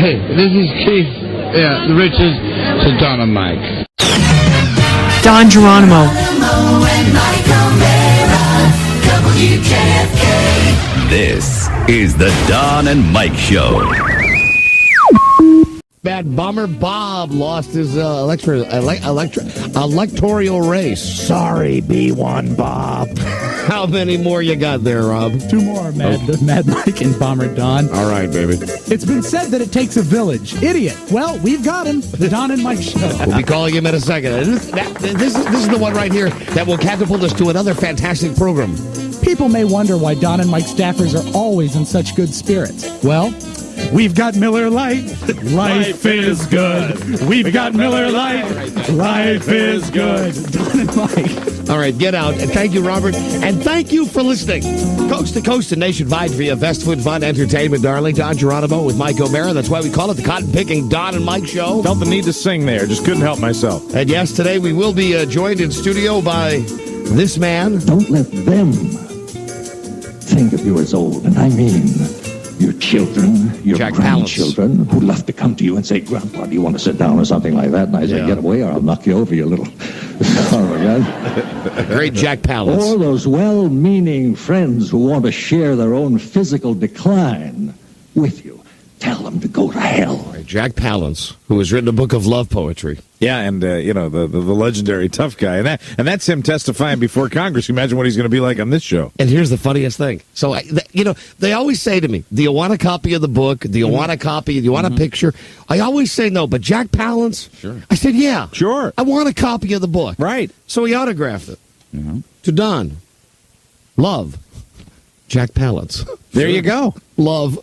Hey, this is Keith. Yeah, the Riches to Don and Mike. Don Geronimo. This is the Don and Mike Show. Bad Bomber Bob lost his electoral race. Sorry, B1 Bob. How many more you got there, Rob? Two more, Mad Mike and Bomber Don. All right, baby. It's been said that it takes a village. Idiot. Well, we've got him. The Don and Mike Show. We'll be calling him in a second. This is the one right here that will catapult us to another fantastic program. People may wonder why Don and Mike staffers are always in such good spirits. Well, we've got Miller Lite. Life is good. We've got Miller Lite. Life is good. Don and Mike. All right, get out. And thank you, Robert. And thank you for listening. Coast to coast and nationwide via Vestwood Fun Entertainment, darling. Don Geronimo with Mike O'Mara. That's why we call it the cotton-picking Don and Mike Show. Felt the need to sing there. Just couldn't help myself. And yes, today we will be joined in studio by this man. Don't let them think of you as old. And I mean your children, your Jack grandchildren, who love to come to you and say, Grandpa, do you want to sit down or something like that? And I say, get away or I'll knock you over, you little... Great Jack Palance. All those well-meaning friends who want to share their own physical decline with you. Tell them to go to hell. Right, Jack Palance, who has written a book of love poetry. Yeah, and the legendary tough guy, and that's him testifying before Congress. Imagine what he's going to be like on this show. And here's the funniest thing. So they always say to me, "Do you want a copy of the book? Do you want a copy? Do you want a picture?" I always say no, but Jack Palance. Sure. I said, "Yeah, sure. I want a copy of the book." Right. So he autographed it to Don. Love, Jack Palance. There you go. Love.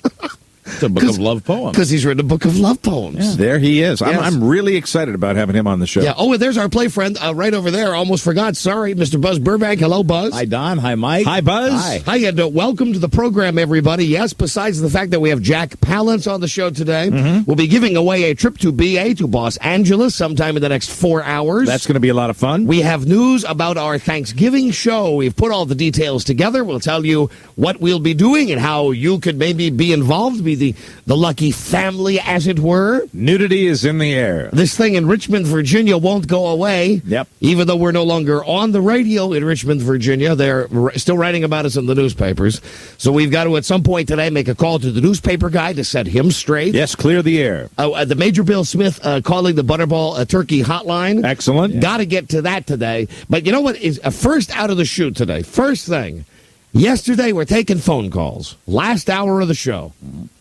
It's a book of love poems. Because he's written a book of love poems. Yeah. There he is. Yes. I'm really excited about having him on the show. Yeah. Oh, and there's our play friend right over there. Almost forgot. Sorry, Mr. Buzz Burbank. Hello, Buzz. Hi, Don. Hi, Mike. Hi, Buzz. Hi, and welcome to the program, everybody. Yes, besides the fact that we have Jack Palance on the show today, we'll be giving away a trip to BA to Los Angeles sometime in the next 4 hours. That's going to be a lot of fun. We have news about our Thanksgiving show. We've put all the details together. We'll tell you what we'll be doing and how you could maybe be involved, be the lucky family, as it were. Nudity is in the air. This thing in Richmond, Virginia won't go away. Yep. Even though we're no longer on the radio in Richmond, Virginia, they're still writing about us in the newspapers. So we've got to, at some point today, make a call to the newspaper guy to set him straight. Yes, clear the air. The Major Bill Smith calling the Butterball Turkey hotline. Excellent. Yeah. Got to get to that today. But you know what is first out of the chute today? First thing. Yesterday, we're taking phone calls. Last hour of the show.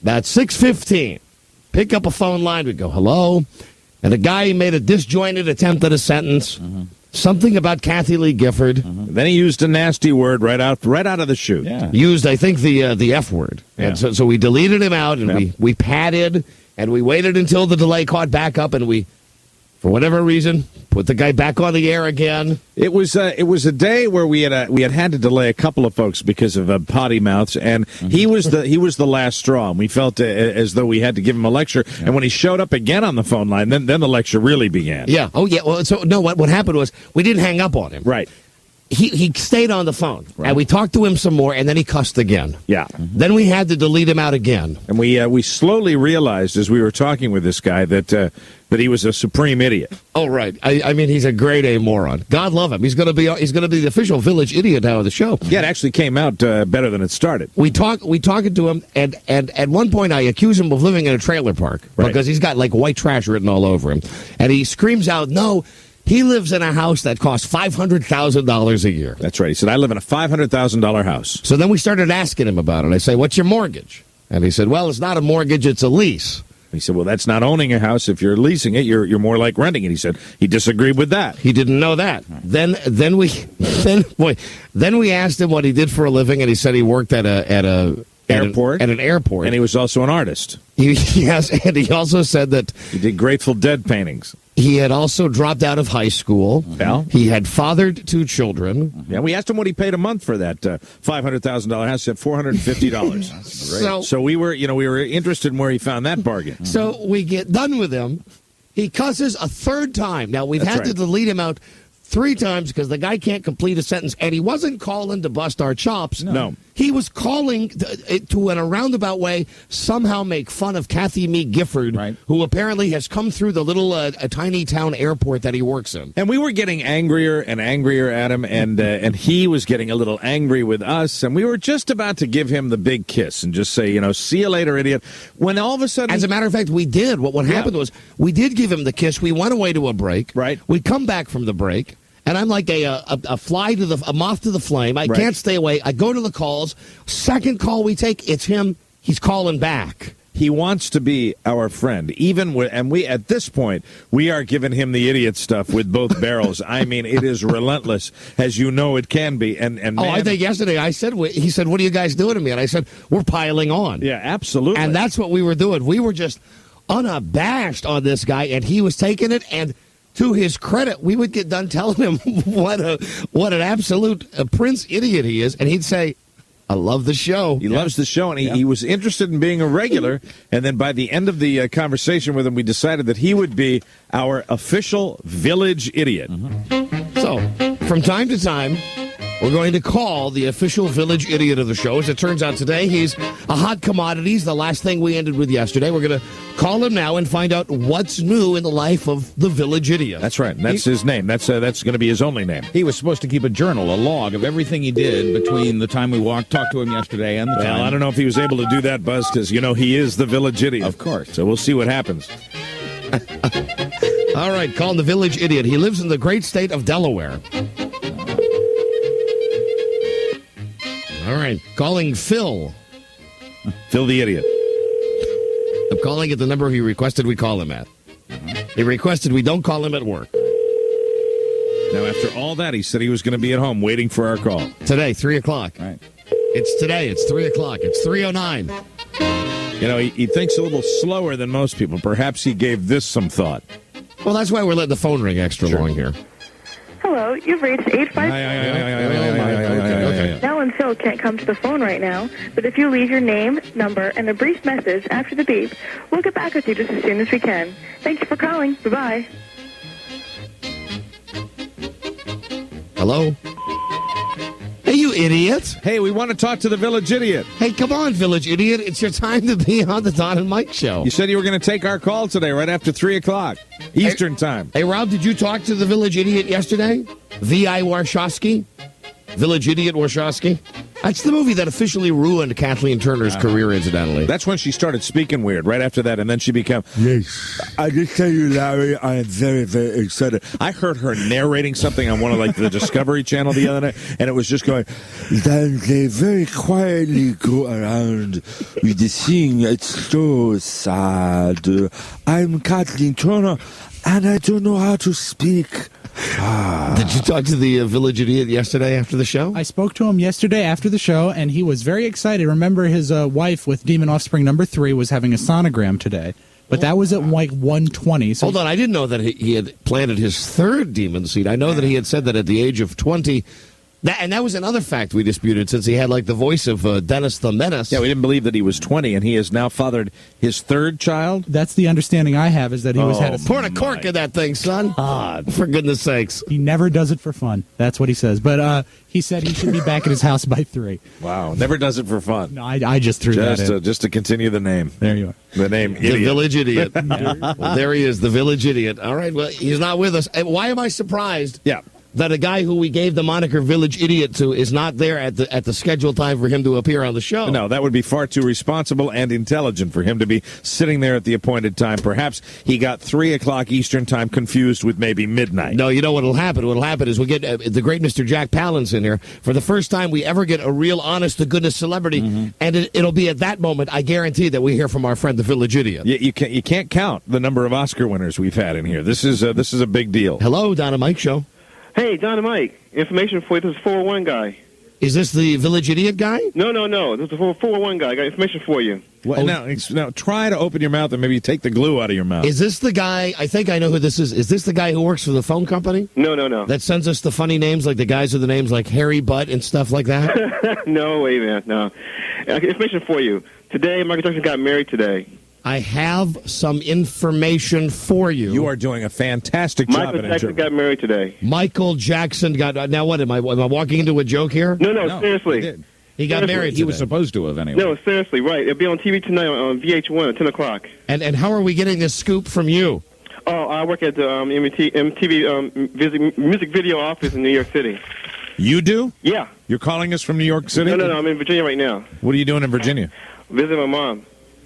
That's 6:15. Pick up a phone line. We go, hello. And a guy made a disjointed attempt at a sentence. Something about Kathy Lee Gifford. Then he used a nasty word right out of the chute. Yeah. Used, I think, the F word. Yeah. And so we deleted him out, and we padded, and we waited until the delay caught back up, and we, for whatever reason, put the guy back on the air again. It was a day where we had to delay a couple of folks because of potty mouths, and he was the last straw. And we felt as though we had to give him a lecture. Yeah. And when he showed up again on the phone line, then the lecture really began. Yeah. Oh yeah. Well, so no. What happened was we didn't hang up on him. Right. He stayed on the phone, right. And we talked to him some more, and then he cussed again. Yeah. Then we had to delete him out again. And we slowly realized as we were talking with this guy that he was a supreme idiot. Oh right. I mean, he's a grade A moron. God love him. He's going to be the official village idiot now of the show. Yeah, it actually came out better than it started. We talking to him, and at one point I accuse him of living in a trailer park because he's got like white trash written all over him, and he screams out, "No." He lives in a house that costs $500,000 a year. That's right. He said, I live in a $500,000 house. So then we started asking him about it. I say, what's your mortgage? And he said, well, it's not a mortgage, it's a lease. He said, well, that's not owning a house. If you're leasing it, you're more like renting it. He said he disagreed with that. He didn't know that. Then we asked him what he did for a living, and he said he worked at an airport. And he was also an artist. Yes, and he also said that he did Grateful Dead paintings. He had also dropped out of high school. Yeah. He had fathered 2 children. Yeah, we asked him what he paid a month for that $500,000 house. He said $450. So we were interested in where he found that bargain. So we get done with him. He cusses a third time. Now, we've had to delete him out 3 times because the guy can't complete a sentence, and he wasn't calling to bust our chops. No. He was calling to, in a roundabout way, somehow make fun of Kathy Mee Gifford, Right. who apparently has come through the little a tiny town airport that he works in. And we were getting angrier and angrier at him, and he was getting a little angry with us, and we were just about to give him the big kiss and just say, see you later, idiot. When all of a sudden... As a matter of fact, we did. What happened was we did give him the kiss. We went away to a break. Right. We come back from the break. And I'm like a moth to the flame. I can't stay away. I go to the calls. Second call we take, it's him. He's calling back. He wants to be our friend, and we at this point we are giving him the idiot stuff with both barrels. I mean, it is relentless, as you know it can be. And man, I think yesterday he said, "What are you guys doing to me?" And I said, "We're piling on." Yeah, absolutely. And that's what we were doing. We were just unabashed on this guy, and he was taking it. And to his credit, we would get done telling him what an absolute prince idiot he is, and he'd say, "I love the show." He loves the show, and he was interested in being a regular. And then by the end of the conversation with him, we decided that he would be our official village idiot. So, from time to time, we're going to call the official village idiot of the show. As it turns out today, he's a hot commodity. He's the last thing we ended with yesterday. We're going to call him now and find out what's new in the life of the village idiot. That's right. And that's his name. That's going to be his only name. He was supposed to keep a journal, a log of everything he did between the time we talked to him yesterday and the time. Well, I don't know if he was able to do that, Buzz, because, he is the village idiot. Of course. So we'll see what happens. All right, call him the village idiot. He lives in the great state of Delaware. All right, calling Phil. Phil the idiot. I'm calling at the number he requested we call him at. He requested we don't call him at work. Now, after all that, he said he was going to be at home waiting for our call. Today, 3 o'clock. Right. It's today. It's 3 o'clock. It's 3:09. He thinks a little slower than most people. Perhaps he gave this some thought. Well, that's why we're letting the phone ring extra long here. Hello, you've reached 855. Mel and Phil can't come to the phone right now, but if you leave your name, number, and a brief message after the beep, we'll get back with you just as soon as we can. Thank you for calling. Bye-bye. Hello? Hey, you idiot. Hey, we want to talk to the village idiot. Hey, come on, village idiot. It's your time to be on the Don and Mike show. You said you were going to take our call today right after 3 o'clock Eastern time. Hey, Rob, did you talk to the village idiot yesterday? V.I. Warshawski? Village Idiot Warshawski? That's the movie that officially ruined Kathleen Turner's career, incidentally. That's when she started speaking weird, right after that, and then she became... Yes. I just tell you, Larry, I am very, very excited. I heard her narrating something on one of the Discovery Channel the other night, and it was just going... Then they very quietly go around with the thing. It's so sad. I'm Kathleen Turner, and I don't know how to speak. Did you talk to the village idiot yesterday after the show? I spoke to him yesterday after the show, and he was very excited. Remember, his wife with Demon Offspring number 3 was having a sonogram today, but that was at like 1:20. So hold on, I didn't know that he had planted his third demon seed. I know that he had said that at the age of 20. That was another fact we disputed, since he had the voice of Dennis the Menace. Yeah, we didn't believe that he was 20, and he has now fathered his third child. That's the understanding I have, is that he had a... Pour a cork in that thing, son. God. For goodness sakes. He never does it for fun. That's what he says. But he said he should be back at his house by 3. Wow, never does it for fun. No, I just threw that in. Just to continue the name. There you are. The name The idiot. village idiot. Well, there he is, the village idiot. All right, well, he's not with us. Why am I surprised? Yeah. That a guy who we gave the moniker Village Idiot to is not there at the scheduled time for him to appear on the show. No, that would be far too responsible and intelligent for him to be sitting there at the appointed time. Perhaps he got 3 o'clock Eastern time confused with maybe midnight. No, you know what'll happen? What'll happen is we'll get the great Mr. Jack Palance in here for the first time we ever get a real honest-to-goodness celebrity, and it'll be at that moment, I guarantee, that we hear from our friend the Village Idiot. You can't count the number of Oscar winners we've had in here. This is a big deal. Hello, Don and Mike Show. Hey, Don and Mike. Information for you. This is 401 guy. Is this the Village Idiot guy? No. This is the 401 guy. I got information for you. Now, try to open your mouth and maybe take the glue out of your mouth. Is this the guy? I think I know who this is. Is this the guy who works for the phone company? No. That sends us the funny names, like the guys with the names like Harry Butt and stuff like that? No way, man. No. I got information for you. Today, Michael Jackson got married today. I have some information for you. You are doing a fantastic job. Michael Jackson got married today. Michael Jackson got... Now what, am I walking into a joke here? No, seriously. He got married He was today. supposed to have, anyway. No, seriously, right. It'll be on TV tonight on VH1 at 10 o'clock. And how are we getting this scoop from you? Oh, I work at the MTV music video office in New York City. You do? Yeah. You're calling us from New York City? No, I'm in Virginia right now. What are you doing in Virginia? Visiting my mom.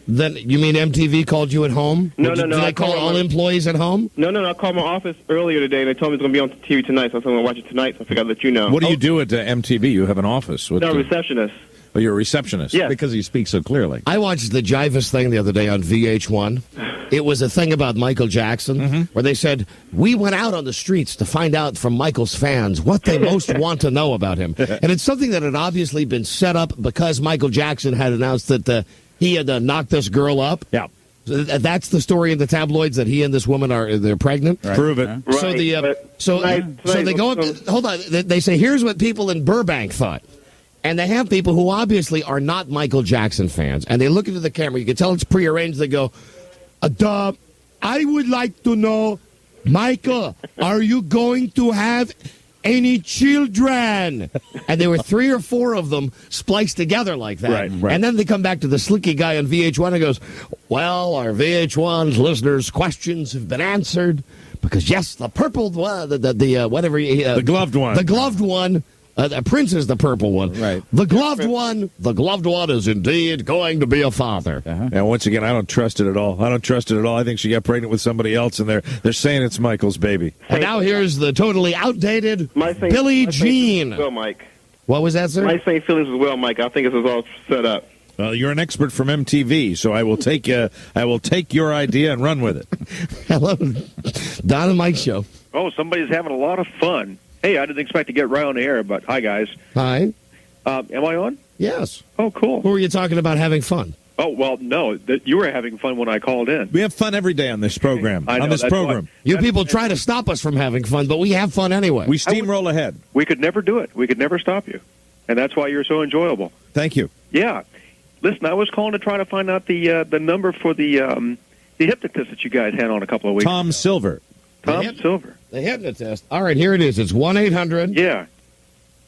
Then you mean MTV called you at home? No. Did they call all employees at home? No. I called my office earlier today, and they told me it's going to be on TV tonight, so I'm going to watch it tonight, so I figured I'd let you know. What do you do at MTV? You have an office. No, receptionist. Oh, you're a receptionist? Yeah. Because you speak so clearly. I watched the Jivas thing the other day on VH1. It was a thing about Michael Jackson where they said, we went out on the streets to find out from Michael's fans what they most want to know about him. And it's something that had obviously been set up because Michael Jackson had announced that he had knocked this girl up. Yeah. So that's the story in the tabloids, that he and this woman they're pregnant. Right. Prove it. Right. So they go up. Hold on. They say, here's what people in Burbank thought. And they have people who obviously are not Michael Jackson fans, and they look into the camera. You can tell it's prearranged. They go, I would like to know, Michael, are you going to have any children? And there were 3 or 4 of them spliced together like that. Right. And then they come back to the slicky guy on VH1 and goes, well, our VH1's listeners' questions have been answered because, yes, the purple one, the gloved one. The gloved one. Prince is the purple one. Right. The gloved one is indeed going to be a father. And once again, I don't trust it at all. I think she got pregnant with somebody else, and they're saying it's Michael's baby. And now here's the totally outdated Billie Jean. Well, Mike. What was that, sir? My same feelings as well, Mike. I think this is all set up. Well, you're an expert from MTV, so I will take your idea and run with it. Hello, Don and Mike show. Oh, somebody's having a lot of fun. Hey, I didn't expect to get right on the air, but hi, guys. Hi. Am I on? Yes. Oh, cool. Who are you talking about having fun? Oh, well, no, you were having fun when I called in. We have fun every day on this program. I know, that's why- You people try to stop us from having fun, but we have fun anyway. We steamroll ahead. We could never do it. We could never stop you. And that's why you're so enjoyable. Thank you. Yeah. Listen, I was calling to try to find out the number for the hypnotist that you guys had on a couple of weeks Tom ago. Silver. Tom Silver. The hypnotist. All right, here it is. It's 1-800. Yeah.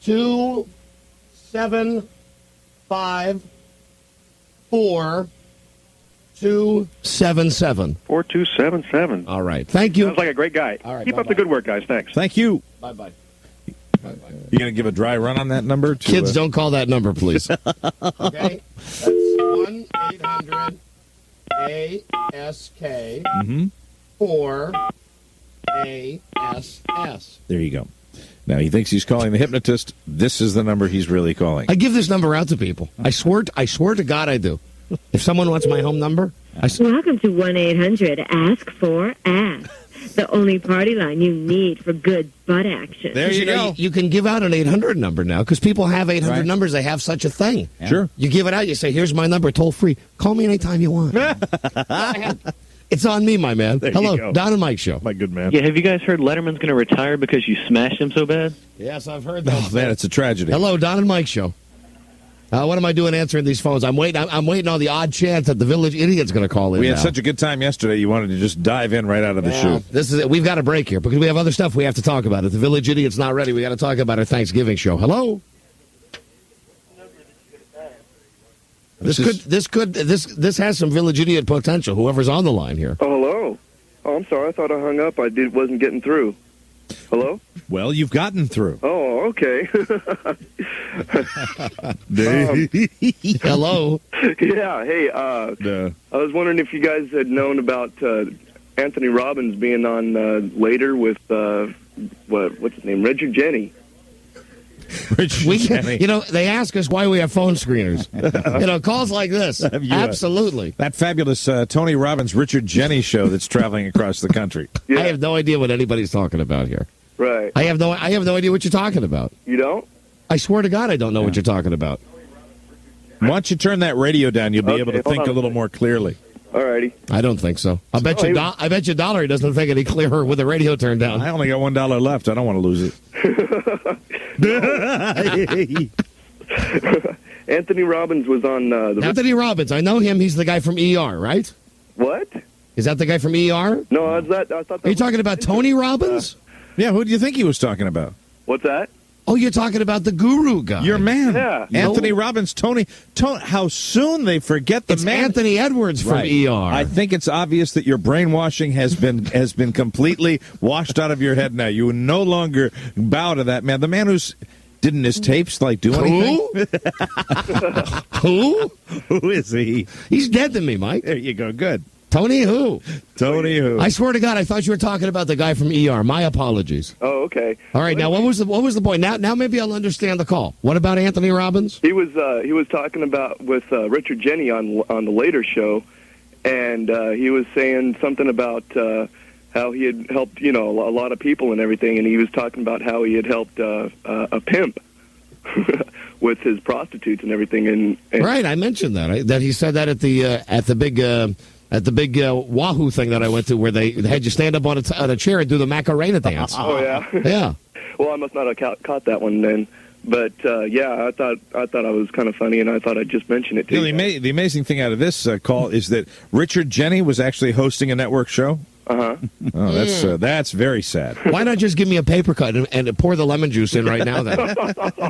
275-4277. 4277. All right. Thank you. Sounds like a great guy. All right, Keep up bye-bye. the good work, guys. Thanks. Thank you. Bye-bye. You going to give a dry run on that number? Kids, don't call that number, please. Okay? That's 1-800-ASK 4ASS. There you go. Now, he thinks he's calling the hypnotist. This is the number he's really calling. I give this number out to people. I swear to God I do. If someone wants my home number, Welcome to 1-800-ASK-4-ASK. The only party line you need for good butt action. There you go. You can give out an 800 number now because people have 800 numbers. They have such a thing. Yeah. Sure. You give it out. You say, here's my number, toll free. Call me anytime you want. It's on me, my man. There Hello, you go. Don and Mike show. My good man. Yeah, have you guys heard Letterman's going to retire because you smashed him so bad? Yes, I've heard that. Oh, man, it's a tragedy. Hello, Don and Mike show. What am I doing answering these phones? I'm waiting on the odd chance that the Village Idiot's going to call in. We had now. such a good time yesterday, you wanted to just dive in right out of the chute. This is it. We've got a break here because we have other stuff we have to talk about. If the Village Idiot's not ready, we got to talk about our Thanksgiving show. Hello? This has some Village Idiot potential, whoever's on the line here. Oh, hello. Oh, I'm sorry. I thought I hung up. Wasn't getting through. Hello? Well, you've gotten through. Oh, okay. Hello? Yeah, hey, I was wondering if you guys had known about Anthony Robbins being on later with, what's his name, Richard Jenny. They ask us why we have phone screeners. Calls like this. Absolutely. That fabulous Tony Robbins, Richard Jenny show that's traveling across the country. Yeah. I have no idea what anybody's talking about here. Right. I have no idea what you're talking about. You don't? I swear to God I don't know what you're talking about. Once you turn that radio down, you'll be able to hold think on a little more clearly. All righty. I don't think so. I bet you $1 he doesn't think any clearer with the radio turned down. I only got $1 left. I don't want to lose it. Anthony Robbins was on Anthony Robbins. I know him. He's the guy from ER, right? What? Is that the guy from ER? No, I thought that Are you talking about Tony Robbins? Yeah, who do you think he was talking about? What's that? Oh, you're talking about the guru guy. Your man. Yeah. Anthony Robbins, Tony. How soon they forget the It's man. Anthony Edwards from ER. I think it's obvious that your brainwashing has been completely washed out of your head now. You no longer bow to that man. The man who's... Didn't his tapes, do anything? Who? Who is he? He's dead to me, Mike. There you go. Good. Tony who? Tony who? I swear to God, I thought you were talking about the guy from ER. My apologies. Oh, okay. All right, now what was the point? Now maybe I'll understand the call. What about Anthony Robbins? He was talking about with Richard Jenny on the later show, and he was saying something about how he had helped a lot of people and everything, and he was talking about how he had helped a pimp with his prostitutes and everything. And right, I mentioned that. That he said that at the big Wahoo thing that I went to, where they had you stand up on a chair and do the Macarena dance. Oh yeah, yeah. Well, I must not have caught that one then. But yeah, I thought I was kind of funny, and I thought I'd just mention it too. The amazing thing out of this call is that Richard Jenny was actually hosting a network show. Uh-huh. Oh, that's very sad. Why not just give me a paper cut and pour the lemon juice in right now then?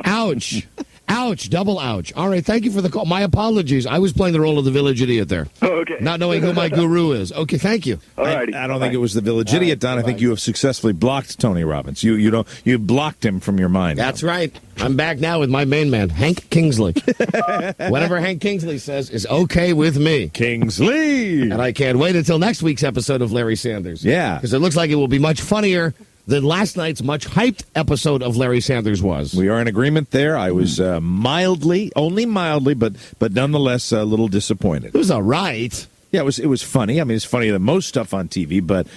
Ouch. Ouch. Double ouch. All right, thank you for the call. My apologies. I was playing the role of the village idiot there. Oh, okay. Not knowing who my guru is. Okay, thank you. All righty. I don't think it was the village idiot, Don. I think you have successfully blocked Tony Robbins. You blocked him from your mind. That's right. I'm back now with my main man, Hank Kingsley. Whatever Hank Kingsley says is okay with me. Kingsley! And I can't wait until next week's episode of Larry Sanders. Yeah. Because it looks like it will be much funnier than last night's much hyped episode of Larry Sanders was. We are in agreement there. I was only mildly, but nonetheless a little disappointed. It was all right. Yeah, it was funny. I mean, it's funnier than most stuff on TV, but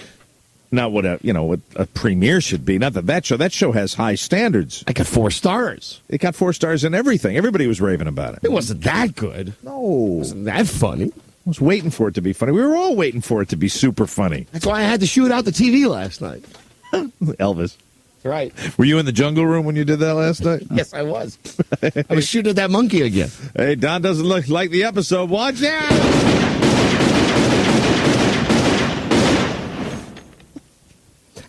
not what a premiere should be. Not that show has high standards. I got 4 stars. It got 4 stars in everything. Everybody was raving about it. It wasn't that good. No. It wasn't that funny. I was waiting for it to be funny. We were all waiting for it to be super funny. That's why I had to shoot out the TV last night. Elvis. Right. Were you in the jungle room when you did that last night? Yes, I was. I was shooting at that monkey again. Hey, Don doesn't look like the episode. Watch out!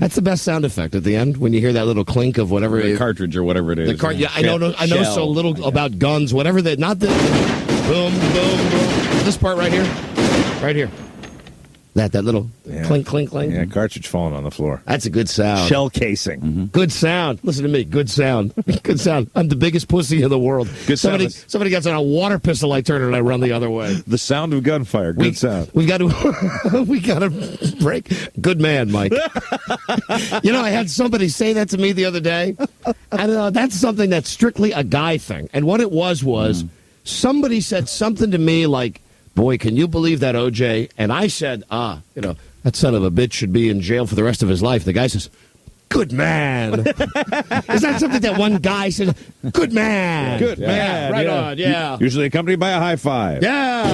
That's the best sound effect at the end when you hear that little clink of whatever the cartridge or whatever it is. Yeah, I know so little about guns. Whatever that, not the boom, boom, boom. This part right here. That little clink, clink, clink. Yeah, cartridge falling on the floor. That's a good sound. Shell casing. Mm-hmm. Good sound. Listen to me. Good sound. Good sound. I'm the biggest pussy in the world. Good sound. Somebody gets on a water pistol, I turn it and I run the other way. The sound of gunfire. Good sound. We got to break. Good man, Mike. I had somebody say that to me the other day. I don't know. That's something that's strictly a guy thing. And what it was somebody said something to me like, boy, can you believe that, OJ? And I said, that son of a bitch should be in jail for the rest of his life. The guy says, good man. Is that something that one guy said? Good man. Good man. Right on, yeah. Usually accompanied by a high five. Yeah.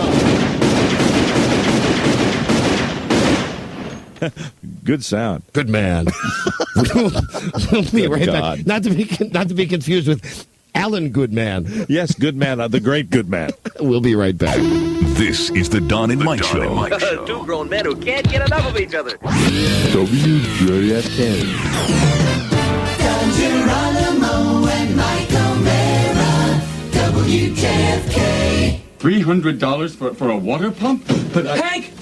Good sound. Good man. We'll be right back. Not to be confused with Alan Goodman. Yes, Goodman, the great Goodman. We'll be right back. This is the Don and Mike Show. Two grown men who can't get enough of each other. WJFK. Don Geronimo and Mike O'Mara. WJFK. $300 for a water pump? But Hank!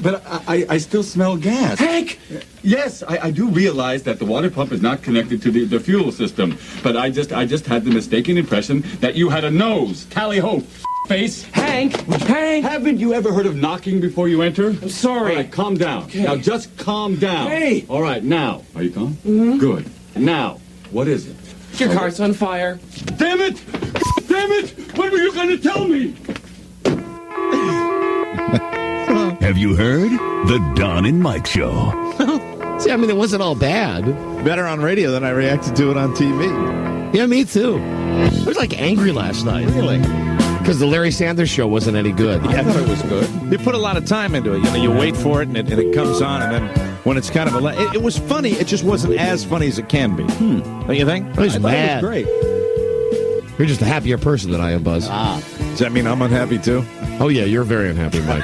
But I still smell gas. Hank! Yes, I do realize that the water pump is not connected to the fuel system. But I just had the mistaken impression that you had a nose. Tally-ho, face. Hank! Haven't you ever heard of knocking before you enter? I'm sorry. All right, calm down. Okay. Now just calm down. Hey! All right, now. Are you calm? Mm-hmm. Good. Now, what is it? Your car's on fire. Damn it! Damn it! When were you going to tell me? Have you heard? The Don and Mike Show. See, I mean, it wasn't all bad. Better on radio than I reacted to it on TV. Yeah, me too. I was angry last night. Really? Because the Larry Sanders Show wasn't any good. Yeah, I thought it was good. They put a lot of time into it. You wait for it, and it comes on, and then when it's kind of it was funny. It just wasn't as funny as it can be. Don't you think? I was mad. It was great. You're just a happier person than I am, Buzz. Does that mean I'm unhappy too? Oh, yeah, you're very unhappy, Mike.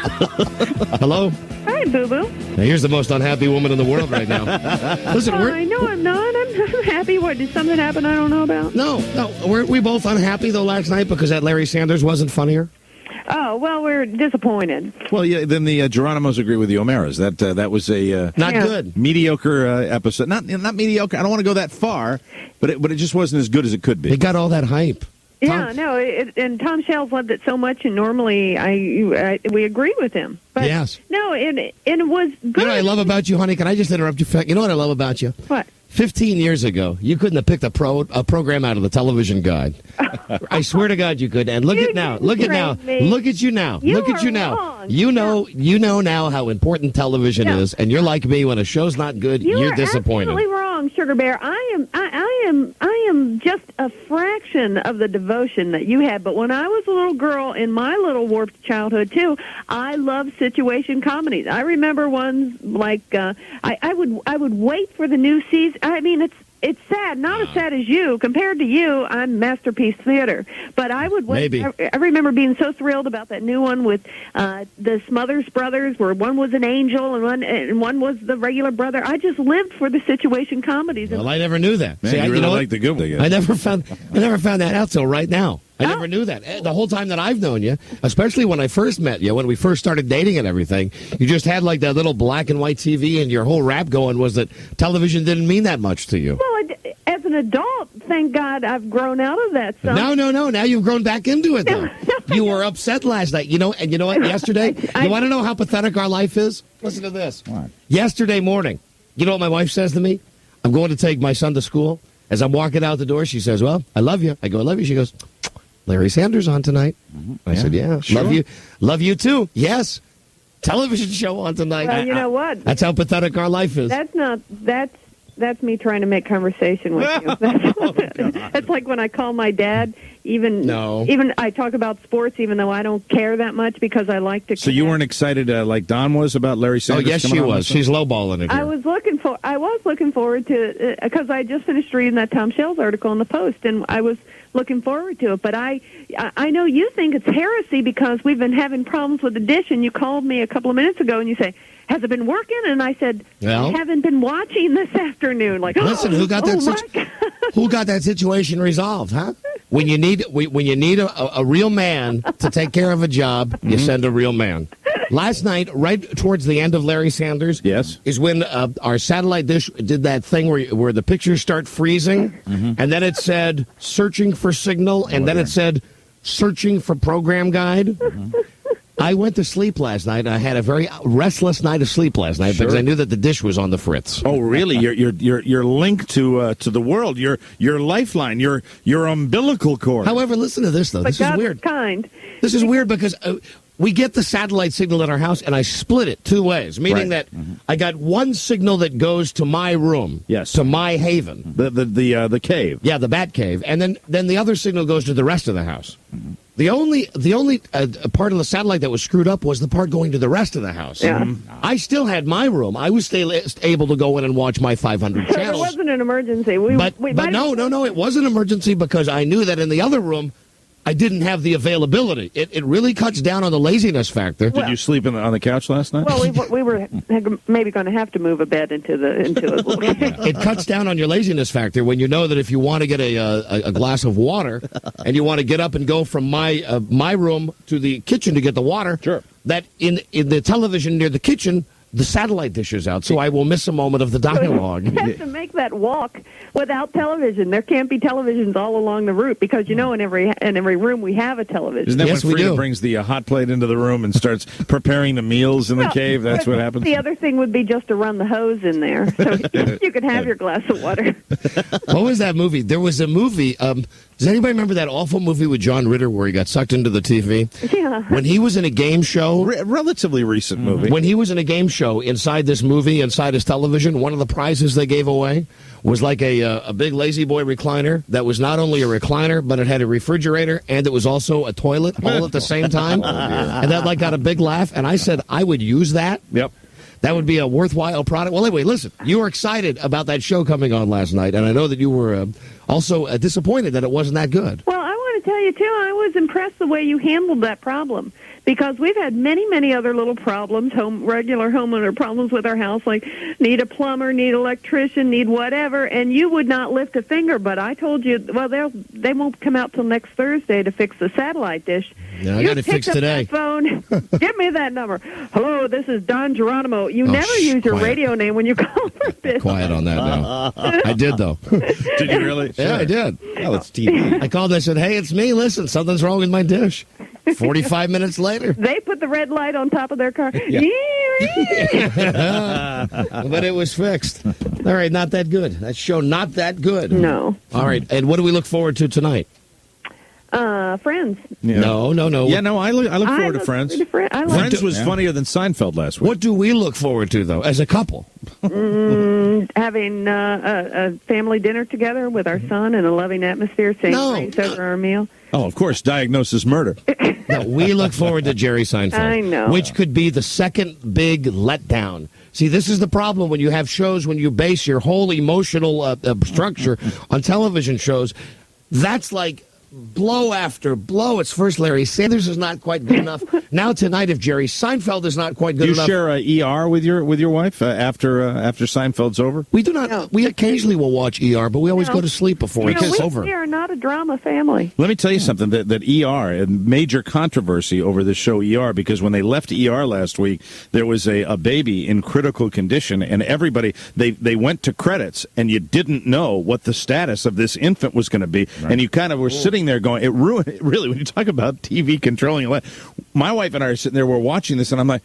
Hello? Hi, Boo Boo. Now, here's the most unhappy woman in the world right now. Listen, I know I'm not. I'm I'm happy. What, did something happen I don't know about? No. Weren't we both unhappy, though, last night because that Larry Sanders wasn't funnier? Oh, well, we're disappointed. Well, yeah. Then the Geronimos agree with the O'Maras. That was a not good, mediocre episode. Not mediocre. I don't want to go that far, but it just wasn't as good as it could be. It got all that hype. Yeah, and Tom Shell's loved it so much, and normally we agree with him. But yes. No, and it was good. You know what I love about you, honey? Can I just interrupt you? You know what I love about you? What? 15 years ago, you couldn't have picked a program out of the television guide. I swear to God, you could. And look at now. Look at now. Look at you now. Look at you now. You know now how important television is, and you're like me. When a show's not good, you're disappointed. Absolutely wrong, Sugar Bear. I am just a fraction of the devotion that you had. But when I was a little girl in my little warped childhood too, I loved situation comedies. I remember ones like I would wait for the new season. I mean, it's sad, not as sad as you. Compared to you, I'm Masterpiece Theater. But I would wait. Maybe. I remember being so thrilled about that new one with the Smothers Brothers, where one was an angel and one was the regular brother. I just lived for the situation comedies. Well, I never knew that. Man, See, you really know like the good one. I never found that out till right now. I never knew that. The whole time that I've known you, especially when I first met you, when we first started dating and everything, you just had like that little black and white TV, and your whole rap going was that television didn't mean that much to you. Well, as an adult, thank God I've grown out of that stuff. No. Now you've grown back into it, though. You were upset last night. And you know what? Yesterday, you want to know how pathetic our life is? Listen to this. What? Yesterday morning, you know what my wife says to me? I'm going to take my son to school. As I'm walking out the door, she says, well, I love you. I go, I love you. She goes, Larry Sanders on tonight. I said, yeah, sure. Love you too. Yes, television show on tonight. Well, you know what? That's how pathetic our life is. That's me trying to make conversation with you. That's like when I call my dad. Even I talk about sports, even though I don't care that much because I like to. So you weren't excited like Don was about Larry Sanders? Oh yes, she was. She's lowballing it. I was looking forward to because I just finished reading that Tom Shell's article in the Post, and I was looking forward to it. But I know you think it's heresy because we've been having problems with the dish, and you called me a couple of minutes ago and you say, has it been working? And I said, I haven't been watching this afternoon. Like, listen, who got that situation resolved, huh? When you need a real man to take care of a job, you send a real man. Last night, right towards the end of Larry Sanders, is when our satellite dish did that thing where the pictures start freezing, and then it said searching for signal, and then it said searching for program guide. I went to sleep last night. I had a very restless night of sleep last night because I knew that the dish was on the fritz. Oh, really? Your link to the world, your lifeline, your umbilical cord. However, listen to this though. But This God is weird. is kind. This is weird because we get the satellite signal at our house, and I split it two ways, meaning that I got one signal that goes to my room, to my haven, the cave, the bat cave, and then the other signal goes to the rest of the house. The only part of the satellite that was screwed up was the part going to the rest of the house. Yeah. I still had my room. I was still able to go in and watch my 500 So channels. it wasn't an emergency. But no, it was an emergency because I knew that in the other room, I didn't have the availability. It really cuts down on the laziness factor. Did you sleep on the couch last night? Well, we were maybe going to have to move a bed into a It cuts down on your laziness factor when you know that if you want to get a glass of water and you want to get up and go from my room to the kitchen to get the water, that in the television near the kitchen, the satellite dish is out, so I will miss a moment of the dialogue. You have to make that walk without television. There can't be televisions all along the route because in every room we have a television. Isn't that when Frida brings the hot plate into the room and starts preparing the meals in the cave? That's what happens. The other thing would be just to run the hose in there, so you could have your glass of water. What was that movie? There was a movie. Does anybody remember that awful movie with John Ritter where he got sucked into the TV? Yeah. When he was in a game show. Relatively recent movie. When he was in a game show inside this movie, inside his television, one of the prizes they gave away was like a big lazy boy recliner that was not only a recliner, but it had a refrigerator and it was also a toilet all at the same time. And that got a big laugh. And I said I would use that. Yep. That would be a worthwhile product. Well, anyway, listen, you were excited about that show coming on last night, and I know that you were also disappointed that it wasn't that good. Well, I want to tell you, too, I was impressed the way you handled that problem because we've had many other little problems, regular homeowner problems with our house, like need a plumber, need electrician, need whatever, and you would not lift a finger. But I told you, well, they won't come out till next Thursday to fix the satellite dish. Yeah, I got it fixed today. That phone. Give me that number. Hello, this is Don Geronimo. You never use your radio name when you call for this. Quiet on that now. I did, though. Did you really? Yeah, I did. Oh, it's TV. I called. I said, hey, it's me. Listen, something's wrong with my dish. 45 minutes later. They put the red light on top of their car. But it was fixed. All right, not that good. That show, not that good. No. All right, and what do we look forward to tonight? Friends. Yeah. No. Yeah, no, I look forward to Friends. Friends was funnier than Seinfeld last week. What do we look forward to, though, as a couple? Having a family dinner together with our son in a loving atmosphere, saying grace over our meal. Oh, of course, Diagnosis Murder. No, we look forward to Jerry Seinfeld. I know. Which could be the second big letdown. See, this is the problem when you have shows, when you base your whole emotional structure on television shows. That's like blow after blow. It's first Larry Sanders is not quite good enough. Now tonight, if Jerry Seinfeld is not quite good enough. Do you share ER with your wife after Seinfeld's over? We do not. No. We occasionally will watch ER, but we always go to sleep before it's over. We are not a drama family. Let me tell you something, that ER, a major controversy over the show ER, because when they left ER last week, there was a baby in critical condition, and everybody, they went to credits, and you didn't know what the status of this infant was going to be, and you kind of were sitting there going, it ruined it, really, when you talk about TV controlling it. My wife and I are sitting there, we're watching this, and I'm like,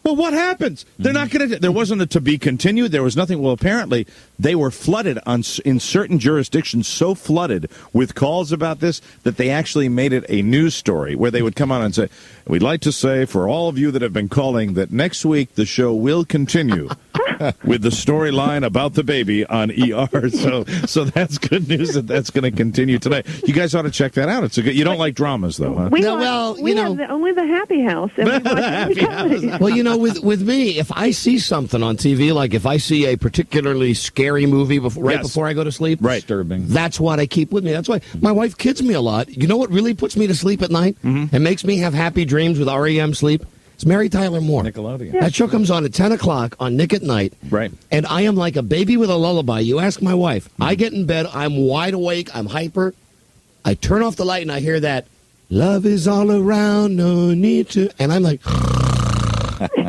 well, what happens? They're not going to. There wasn't a to be continued. There was nothing. Well, apparently they were flooded in certain jurisdictions, so flooded with calls about this that they actually made it a news story where they would come on and say, "We'd like to say for all of you that have been calling that next week the show will continue with the storyline about the baby on ER." So that's good news that's going to continue today. You guys ought to check that out. It's a good. You don't like dramas though, huh? We have only the Happy House. And we watch Happy House. Well, you know, with me, if I see something on TV, like if I see a particularly scary movie before I go to sleep, disturbing, that's what I keep with me. That's why my wife kids me a lot. You know what really puts me to sleep at night and makes me have happy dreams with REM sleep? It's Mary Tyler Moore. Nickelodeon. Yeah. That show comes on at 10 o'clock on Nick at Night. Right. And I am like a baby with a lullaby. You ask my wife. I get in bed. I'm wide awake. I'm hyper. I turn off the light and I hear that, love is all around, no need to. And I'm like,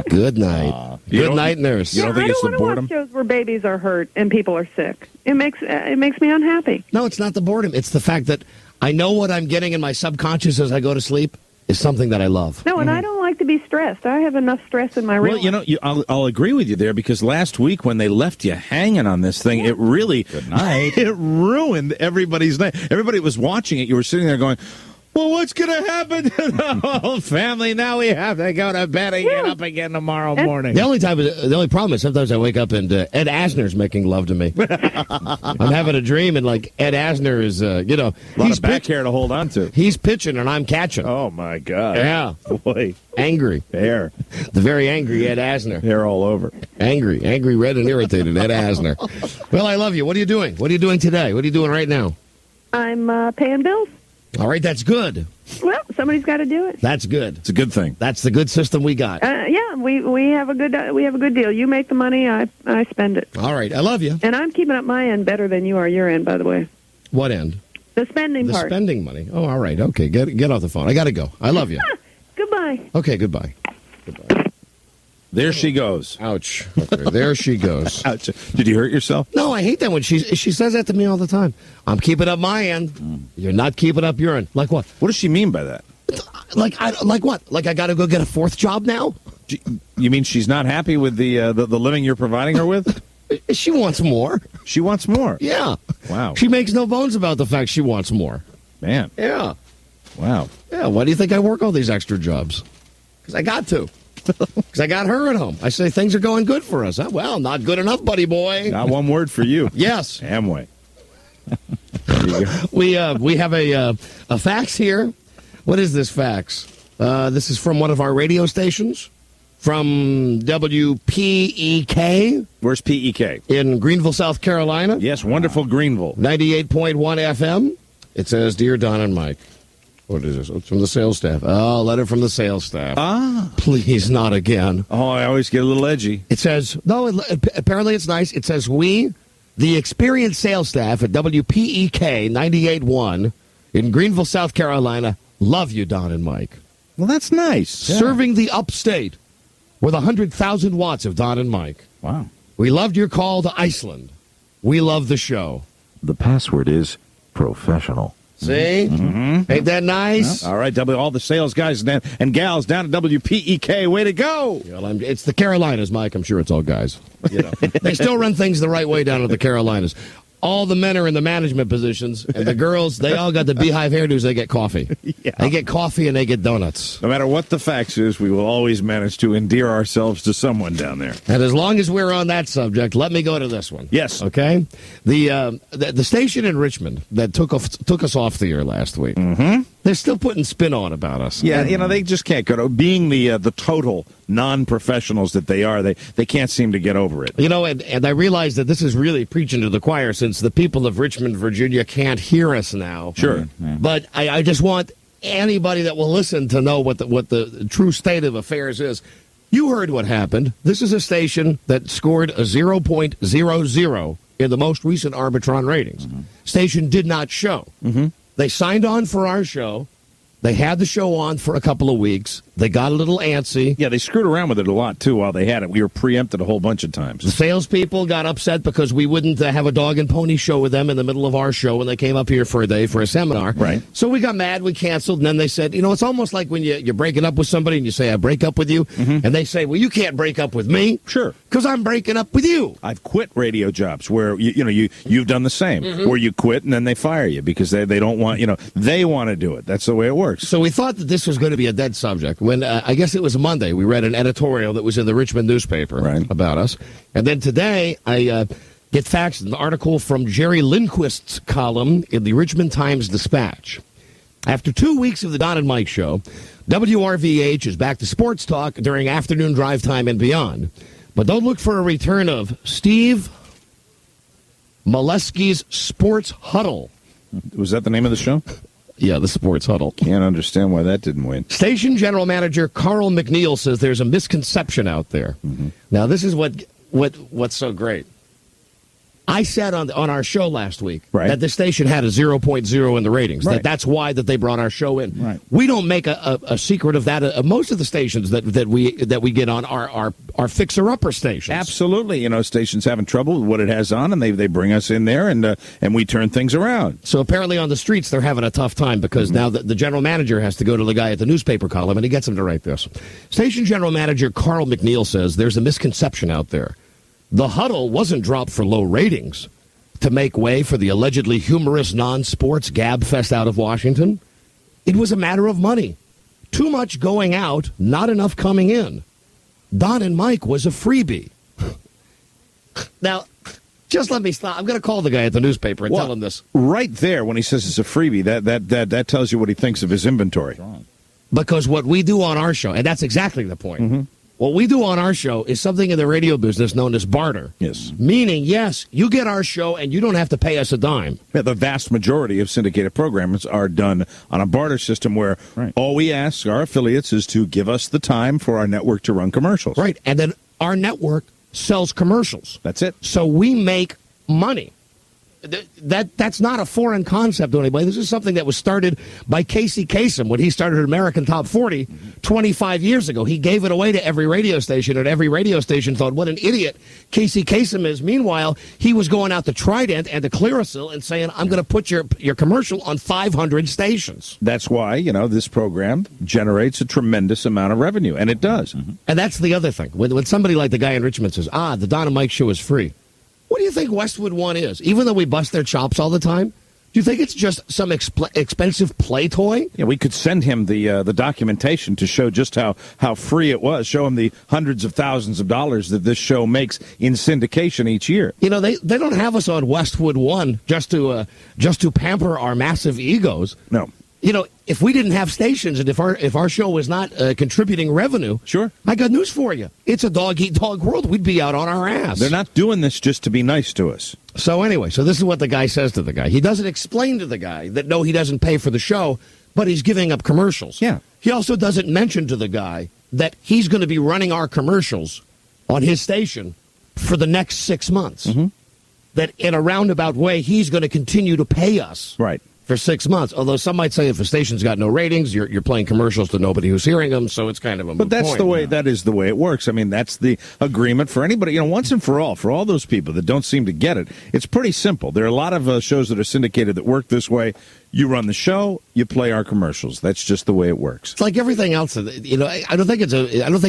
good night. Good night, nurse. You don't think it's the boredom? I don't want to watch shows where babies are hurt and people are sick. It makes me unhappy. No, it's not the boredom. It's the fact that I know what I'm getting in my subconscious as I go to sleep is something that I love. No, and I don't like to be stressed. I have enough stress in my real life. I'll agree with you there, because last week when they left you hanging on this thing, it really it ruined everybody's night. Everybody was watching it. You were sitting there going, well, what's going to happen to the whole family? Now we have to go to bed and get up again tomorrow morning. The only problem is sometimes I wake up and Ed Asner's making love to me. I'm having a dream and like Ed Asner is, a lot of back hair to hold on to. He's pitching and I'm catching. Oh my God! Yeah, boy, angry hair, the very angry Ed Asner. Hair all over. Angry, red and irritated Ed Asner. Well, I love you. What are you doing? What are you doing today? What are you doing right now? I'm paying bills. All right, that's good. Well, somebody's got to do it. That's good. It's a good thing. That's the good system we got. Yeah, we have a good deal. You make the money, I spend it. All right, I love you. And I'm keeping up my end better than you are your end, by the way. What end? The spending part. The spending money. Oh, all right. Okay, get off the phone. I got to go. I love you. Goodbye. Okay, goodbye. There she goes. Ouch. Okay, there she goes. Ouch. Did you hurt yourself? No, I hate that when she says that to me all the time. I'm keeping up my end. You're not keeping up your end. Like what? What does she mean by that? Like what? Like I got to go get a fourth job now? You mean she's not happy with the living you're providing her with? She wants more. She wants more? Yeah. Wow. She makes no bones about the fact she wants more. Man. Yeah. Wow. Yeah, why do you think I work all these extra jobs? Because I got to. Because I got her at home. I say things are going good for us. Well, not good enough, buddy boy. Not one word for you. Yes. Amway. We have a fax here. What is this fax? This is from one of our radio stations. From WPEK. Where's PEK? In Greenville, South Carolina. Yes, wonderful Greenville. 98.1 FM. It says, Dear Don and Mike, What is this? It's from the sales staff. Oh, letter from the sales staff. Please, not again. Oh, I always get a little edgy. It says, no, apparently it's nice. It says, we, the experienced sales staff at WPEK 98.1 in Greenville, South Carolina, love you, Don and Mike. Well, that's nice. Serving the upstate with 100,000 watts of Don and Mike. Wow. We loved your call to Iceland. We love the show. The password is professional. See? Mm-hmm. Ain't that nice? All right, all the sales guys and gals down at WPEK, way to go. Well, it's the Carolinas, Mike. I'm sure it's all guys. You know. They still run things the right way down at the Carolinas. All the men are in the management positions, and the girls, they all got the beehive hairdos. They get coffee. Yeah. They get coffee and they get donuts. No matter what the facts is, we will always manage to endear ourselves to someone down there. And as long as we're on that subject, let me go to this one. Yes. Okay? The station in Richmond that took us off the air last week, they're still putting spin on about us. Yeah, they just can't go to being the total non-professionals that they are. They can't seem to get over it. And I realize that this is really preaching to the choir since the people of Richmond, Virginia can't hear us now. Sure. But I just want anybody that will listen to know what the true state of affairs is. You heard what happened. This is a station that scored a 0.00 in the most recent Arbitron ratings. Station did not show. They signed on for our show. They had the show on for a couple of weeks. They got a little antsy. Yeah, they screwed around with it a lot, too, while they had it. We were preempted a whole bunch of times. The salespeople got upset because we wouldn't have a dog and pony show with them in the middle of our show when they came up here for a day for a seminar. Right. So we got mad. We canceled. And then they said, it's almost like when you're breaking up with somebody and you say, I break up with you. And they say, well, you can't break up with me. Sure. Because I'm breaking up with you. I've quit radio jobs where, you've done the same. Where you quit and then they fire you because they don't want, they want to do it. That's the way it works. So we thought that this was going to be a dead subject. When I guess it was Monday, we read an editorial that was in the Richmond newspaper about us. And then today, I get faxed an article from Jerry Lindquist's column in the Richmond Times-Dispatch. After 2 weeks of the Don and Mike show, WRVH is back to sports talk during afternoon drive time and beyond. But don't look for a return of Steve Molesky's Sports Huddle. Was that the name of the show? Yeah, the Sports Huddle. Can't understand why that didn't win. Station General Manager Carl McNeil says there's a misconception out there. Now, this is what's so great. I said on our show last week that the station had a 0.0 in the ratings. That's why that they brought our show in. Right. We don't make a secret of that. Most of the stations that we get on are fixer-upper stations. Absolutely. Stations having trouble with what it has on, and they bring us in there, and we turn things around. So apparently on the streets they're having a tough time because now the general manager has to go to the guy at the newspaper column, and he gets him to write this. Station General Manager Carl McNeil says there's a misconception out there. The huddle wasn't dropped for low ratings to make way for the allegedly humorous non-sports gab fest out of Washington. It was a matter of money. Too much going out, not enough coming in. Don and Mike was a freebie. Now, just let me stop. I'm going to call the guy at the newspaper and tell him this. Right there, when he says it's a freebie, that tells you what he thinks of his inventory. Because what we do on our show, and that's exactly the point. What we do on our show is something in the radio business known as barter. Yes. Meaning, yes, you get our show and you don't have to pay us a dime. Yeah, the vast majority of syndicated programs are done on a barter system where all we ask our affiliates is to give us the time for our network to run commercials. Right. And then our network sells commercials. That's it. So we make money. That's not a foreign concept to anybody. This is something that was started by Casey Kasem when he started American Top 40 25 years ago. He gave it away to every radio station, and every radio station thought, what an idiot Casey Kasem is. Meanwhile, he was going out to Trident and to Clearasil and saying, I'm going to put your commercial on 500 stations. That's why, this program generates a tremendous amount of revenue, and it does. And that's the other thing. When somebody like the guy in Richmond says, the Don and Mike show is free. What do you think Westwood One is? Even though we bust their chops all the time, do you think it's just some expensive play toy? Yeah, we could send him the documentation to show just how free it was. Show him the hundreds of thousands of dollars that this show makes in syndication each year. They don't have us on Westwood One just to pamper our massive egos. No. If we didn't have stations and if our show was not contributing revenue, sure, I got news for you. It's a dog-eat-dog world. We'd be out on our ass. They're not doing this just to be nice to us. So anyway, this is what the guy says to the guy. He doesn't explain to the guy that, no, he doesn't pay for the show but he's giving up commercials. Yeah. He also doesn't mention to the guy that he's going to be running our commercials on his station for the next 6 months. That in a roundabout way, he's going to continue to pay us for 6 months. Although some might say if a station's got no ratings, you're playing commercials to nobody who's hearing them, so it's kind of a moot But that's point. the way. That is the way it works. I mean, that's the agreement for anybody. Once and for all those people that don't seem to get it, it's pretty simple. There are a lot of shows that are syndicated that work this way. You run the show, you play our commercials. That's just the way it works. It's like everything else. I don't think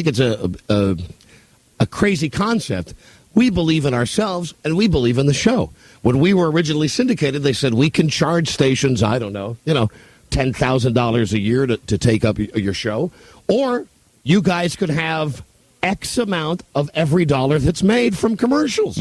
it's a crazy concept. We believe in ourselves, and we believe in the show. When we were originally syndicated, they said we can charge stations, I don't know, $10,000 a year to take up your show, or you guys could have X amount of every dollar that's made from commercials.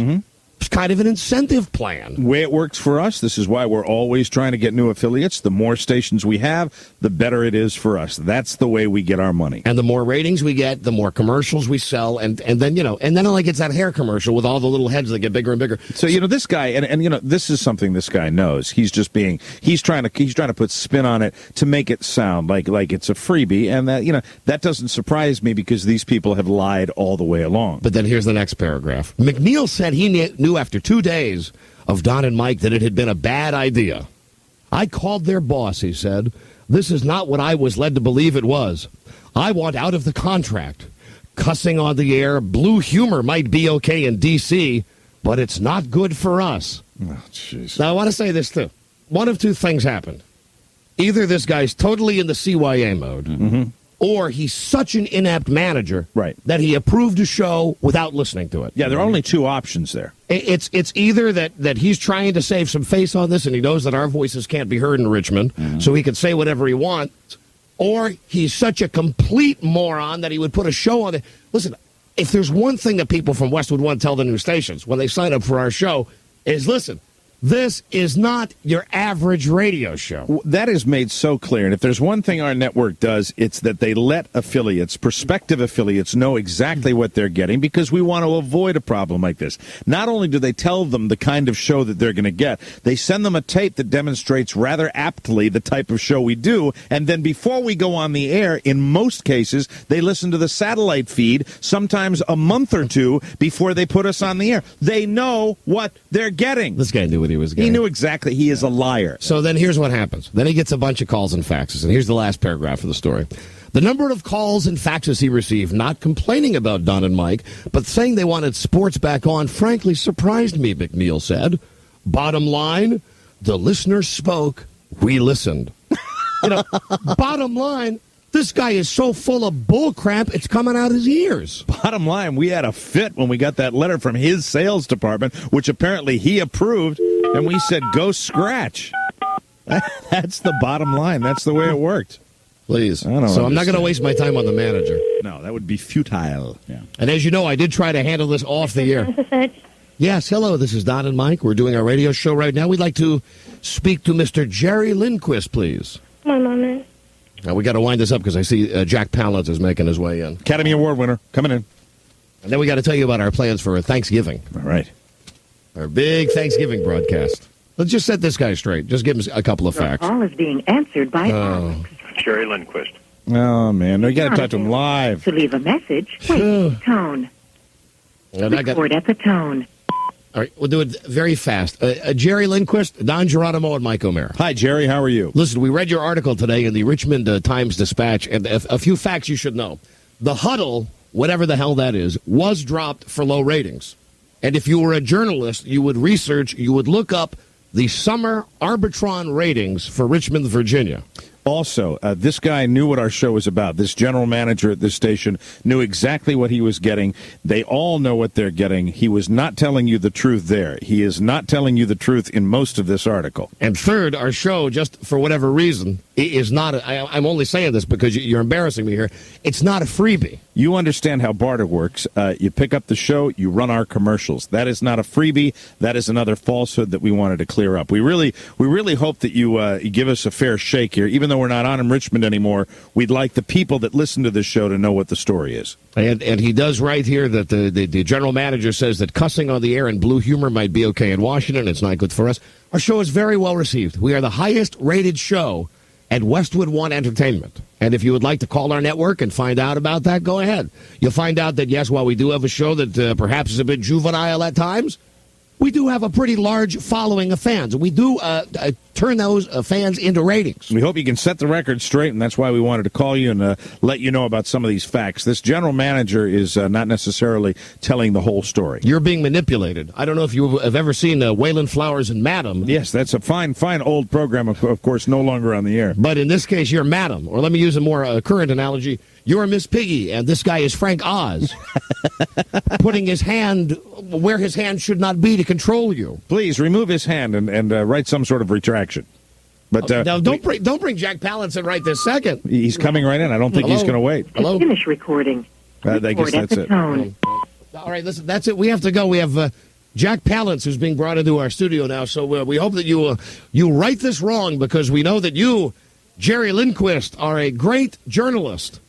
It's kind of an incentive plan. The way it works for us, this is why we're always trying to get new affiliates. The more stations we have, the better it is for us. That's the way we get our money. And the more ratings we get, the more commercials we sell, and then it like it's that hair commercial with all the little heads that get bigger and bigger. So this guy, and this is something this guy knows. He's trying to put spin on it to make it sound like it's a freebie, and that doesn't surprise me because these people have lied all the way along. But then here's the next paragraph. McNeil said he knew after 2 days of Don and Mike that it had been a bad idea. I called their boss, he said. This is not what I was led to believe it was. I want out of the contract. Cussing on the air, blue humor might be okay in D.C., but it's not good for us. Oh, jeez. Now, I want to say this, too. One of two things happened. Either this guy's totally in the CYA mode, or he's such an inept manager that he approved a show without listening to it. Yeah, there are only two options there. It's either that he's trying to save some face on this and he knows that our voices can't be heard in Richmond, so he can say whatever he wants, or he's such a complete moron that he would put a show on it. Listen, if there's one thing that people from Westwood want to tell the new stations when they sign up for our show is, listen, this is not your average radio show. That is made so clear. And if there's one thing our network does, it's that they let prospective affiliates, know exactly what they're getting because we want to avoid a problem like this. Not only do they tell them the kind of show that they're going to get, they send them a tape that demonstrates rather aptly the type of show we do. And then before we go on the air, in most cases, they listen to the satellite feed, sometimes a month or two before they put us on the air. They know what they're getting. This guy knew what he was getting. He knew exactly. He is a liar. So then here's what happens. Then he gets a bunch of calls and faxes. And here's the last paragraph of the story. The number of calls and faxes he received, not complaining about Don and Mike, but saying they wanted sports back on, frankly surprised me, McNeil said. Bottom line, the listener spoke, we listened. Bottom line, this guy is so full of bullcrap, it's coming out his ears. Bottom line, we had a fit when we got that letter from his sales department, which apparently he approved, and we said, go scratch. That's the bottom line. That's the way it worked. Please. I'm not going to waste my time on the manager. No, that would be futile. Yeah. And as you know, I did try to handle this off the air. Yes, hello, this is Don and Mike. We're doing our radio show right now. We'd like to speak to Mr. Jerry Lindquist, please. My mom is. Now, we got to wind this up because I see Jack Palance is making his way in. Academy Award winner coming in. And then we got to tell you about our plans for Thanksgiving. All right. Our big Thanksgiving broadcast. Let's just set this guy straight. Just give him a couple of facts. Call is being answered by Alex. Jerry Lindquist. Oh, man. No, you got to talk to him live. To leave a message, wait, tone. Record at the tone. All right, we'll do it very fast. Jerry Lindquist, Don Geronimo, and Mike O'Meara. Hi, Jerry. How are you? Listen, we read your article today in the Richmond Times-Dispatch, and a few facts you should know. The Huddle, whatever the hell that is, was dropped for low ratings. And if you were a journalist, you would look up the summer Arbitron ratings for Richmond, Virginia. Also, this guy knew what our show was about. This general manager at this station knew exactly what he was getting. They all know what they're getting. He was not telling you the truth there. He is not telling you the truth in most of this article. And third, our show, just for whatever reason, is not I'm only saying this because you're embarrassing me here. It's not a freebie. You understand how barter works. You pick up the show, you run our commercials. That is not a freebie. That is another falsehood that we wanted to clear up. We really hope that you give us a fair shake here. Even though we're not on in Richmond anymore, we'd like the people that listen to this show to know what the story is. And he does write here that the general manager says that cussing on the air and blue humor might be okay in Washington. It's not good for us. Our show is very well received. We are the highest rated show at Westwood One Entertainment. And if you would like to call our network and find out about that, go ahead. You'll find out that, yes, while we do have a show that perhaps is a bit juvenile at times, we do have a pretty large following of fans. We do turn those fans into ratings. We hope you can set the record straight, and that's why we wanted to call you and let you know about some of these facts. This general manager is not necessarily telling the whole story. You're being manipulated. I don't know if you have ever seen Waylon Flowers and Madam. Yes, that's a fine old program, of course, no longer on the air. But in this case, you're Madam. Or let me use a more current analogy. You're Miss Piggy, and this guy is Frank Oz, putting his hand where his hand should not be to control you. Please remove his hand and write some sort of retraction. But now, don't bring Jack Palance in right this second. He's coming right in. I don't think he's going to wait. Hello? Finish recording. I guess that's it. Tone. All right, listen, that's it. We have to go. We have Jack Palance who's being brought into our studio now. So we hope that you write this wrong, because we know that you, Jerry Lindquist, are a great journalist,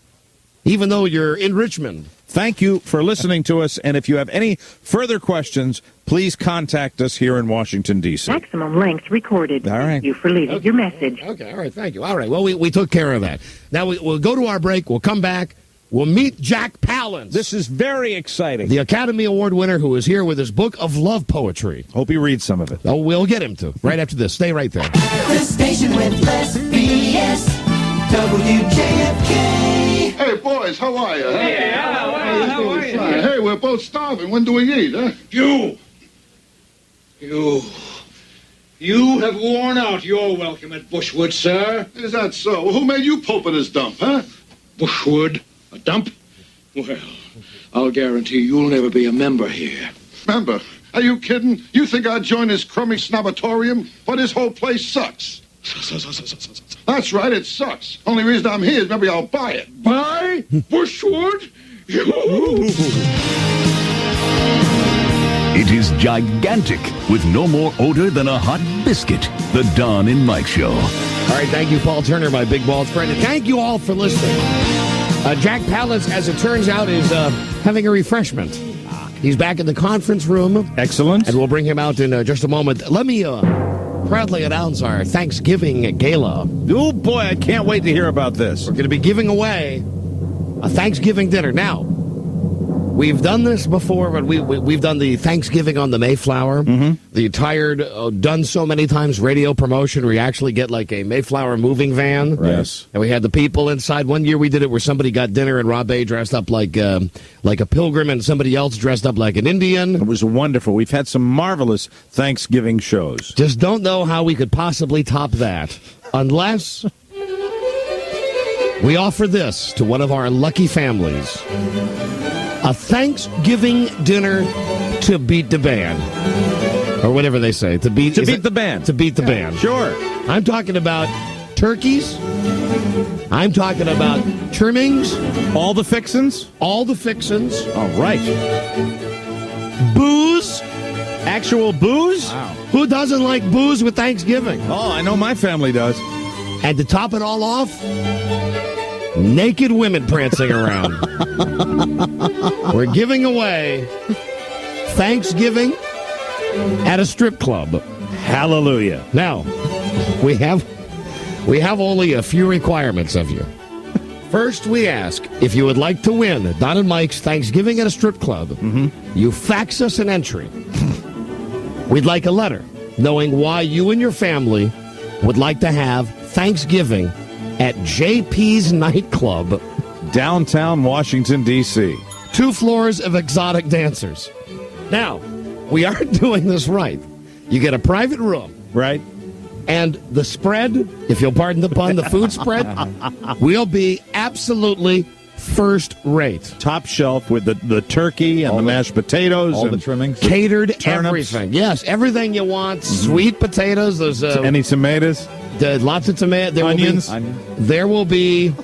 even though you're in Richmond. Thank you for listening to us, and if you have any further questions, please contact us here in Washington, D.C. Maximum length recorded. All right. Thank you for leaving your message. Okay, all right, thank you. All right, well, we took care of that. Now we'll go to our break. We'll come back. We'll meet Jack Palance. This is very exciting. The Academy Award winner who is here with his book of love poetry. Hope he reads some of it. Oh, we'll get him to. Right after this. Stay right there. The station with less BS. WJFK. Hey, boys, how are you? Hey, how are you? Hey, we're both starving. When do we eat, huh? You have worn out your welcome at Bushwood, sir. Is that so? Well, who made you pope at this dump, huh? Bushwood? A dump? Well, I'll guarantee you'll never be a member here. Member? Are you kidding? You think I'd join this crummy snobatorium? But this whole place sucks. That's right, it sucks. Only reason I'm here is maybe I'll buy it. Buy? Bushwood? It is gigantic, with no more odor than a hot biscuit. The Don and Mike Show. All right, thank you, Paul Turner, my big bald friend. And thank you all for listening. Jack Palance, as it turns out, is having a refreshment. He's back in the conference room. Excellent. And we'll bring him out in just a moment. Let me proudly announce our Thanksgiving gala. Oh, boy, I can't wait to hear about this. We're going to be giving away a Thanksgiving dinner. Now, we've done this before, but we've done the Thanksgiving on the Mayflower. The tired, done so many times radio promotion where you actually get like a Mayflower moving van. Yes. And we had the people inside. One year we did it where somebody got dinner and Rob A dressed up like a pilgrim and somebody else dressed up like an Indian. It was wonderful. We've had some marvelous Thanksgiving shows. Just don't know how we could possibly top that unless we offer this to one of our lucky families. A Thanksgiving dinner to beat the band. Or whatever they say. To beat the band. To beat the band. Sure. I'm talking about turkeys. I'm talking about trimmings. All the fixins? All the fixins. All right. Booze. Actual booze? Wow. Who doesn't like booze with Thanksgiving? Oh, I know my family does. And to top it all off, naked women prancing around. We're giving away Thanksgiving at a strip club. Hallelujah. Now, we have only a few requirements of you. First, we ask if you would like to win Don and Mike's Thanksgiving at a strip club. You fax us an entry. We'd like a letter knowing why you and your family would like to have Thanksgiving at JP's Nightclub, downtown Washington, D.C. 2 floors of exotic dancers. Now, we are doing this right. You get a private room. Right. And the spread, if you'll pardon the pun, the food spread, will be absolutely first rate. Top shelf with the turkey and the mashed potatoes. All and the trimmings. Catered turnips. everything. Yes, everything you want. Sweet potatoes. Those any tomatoes? Lots of tomatoes. Onions. There will be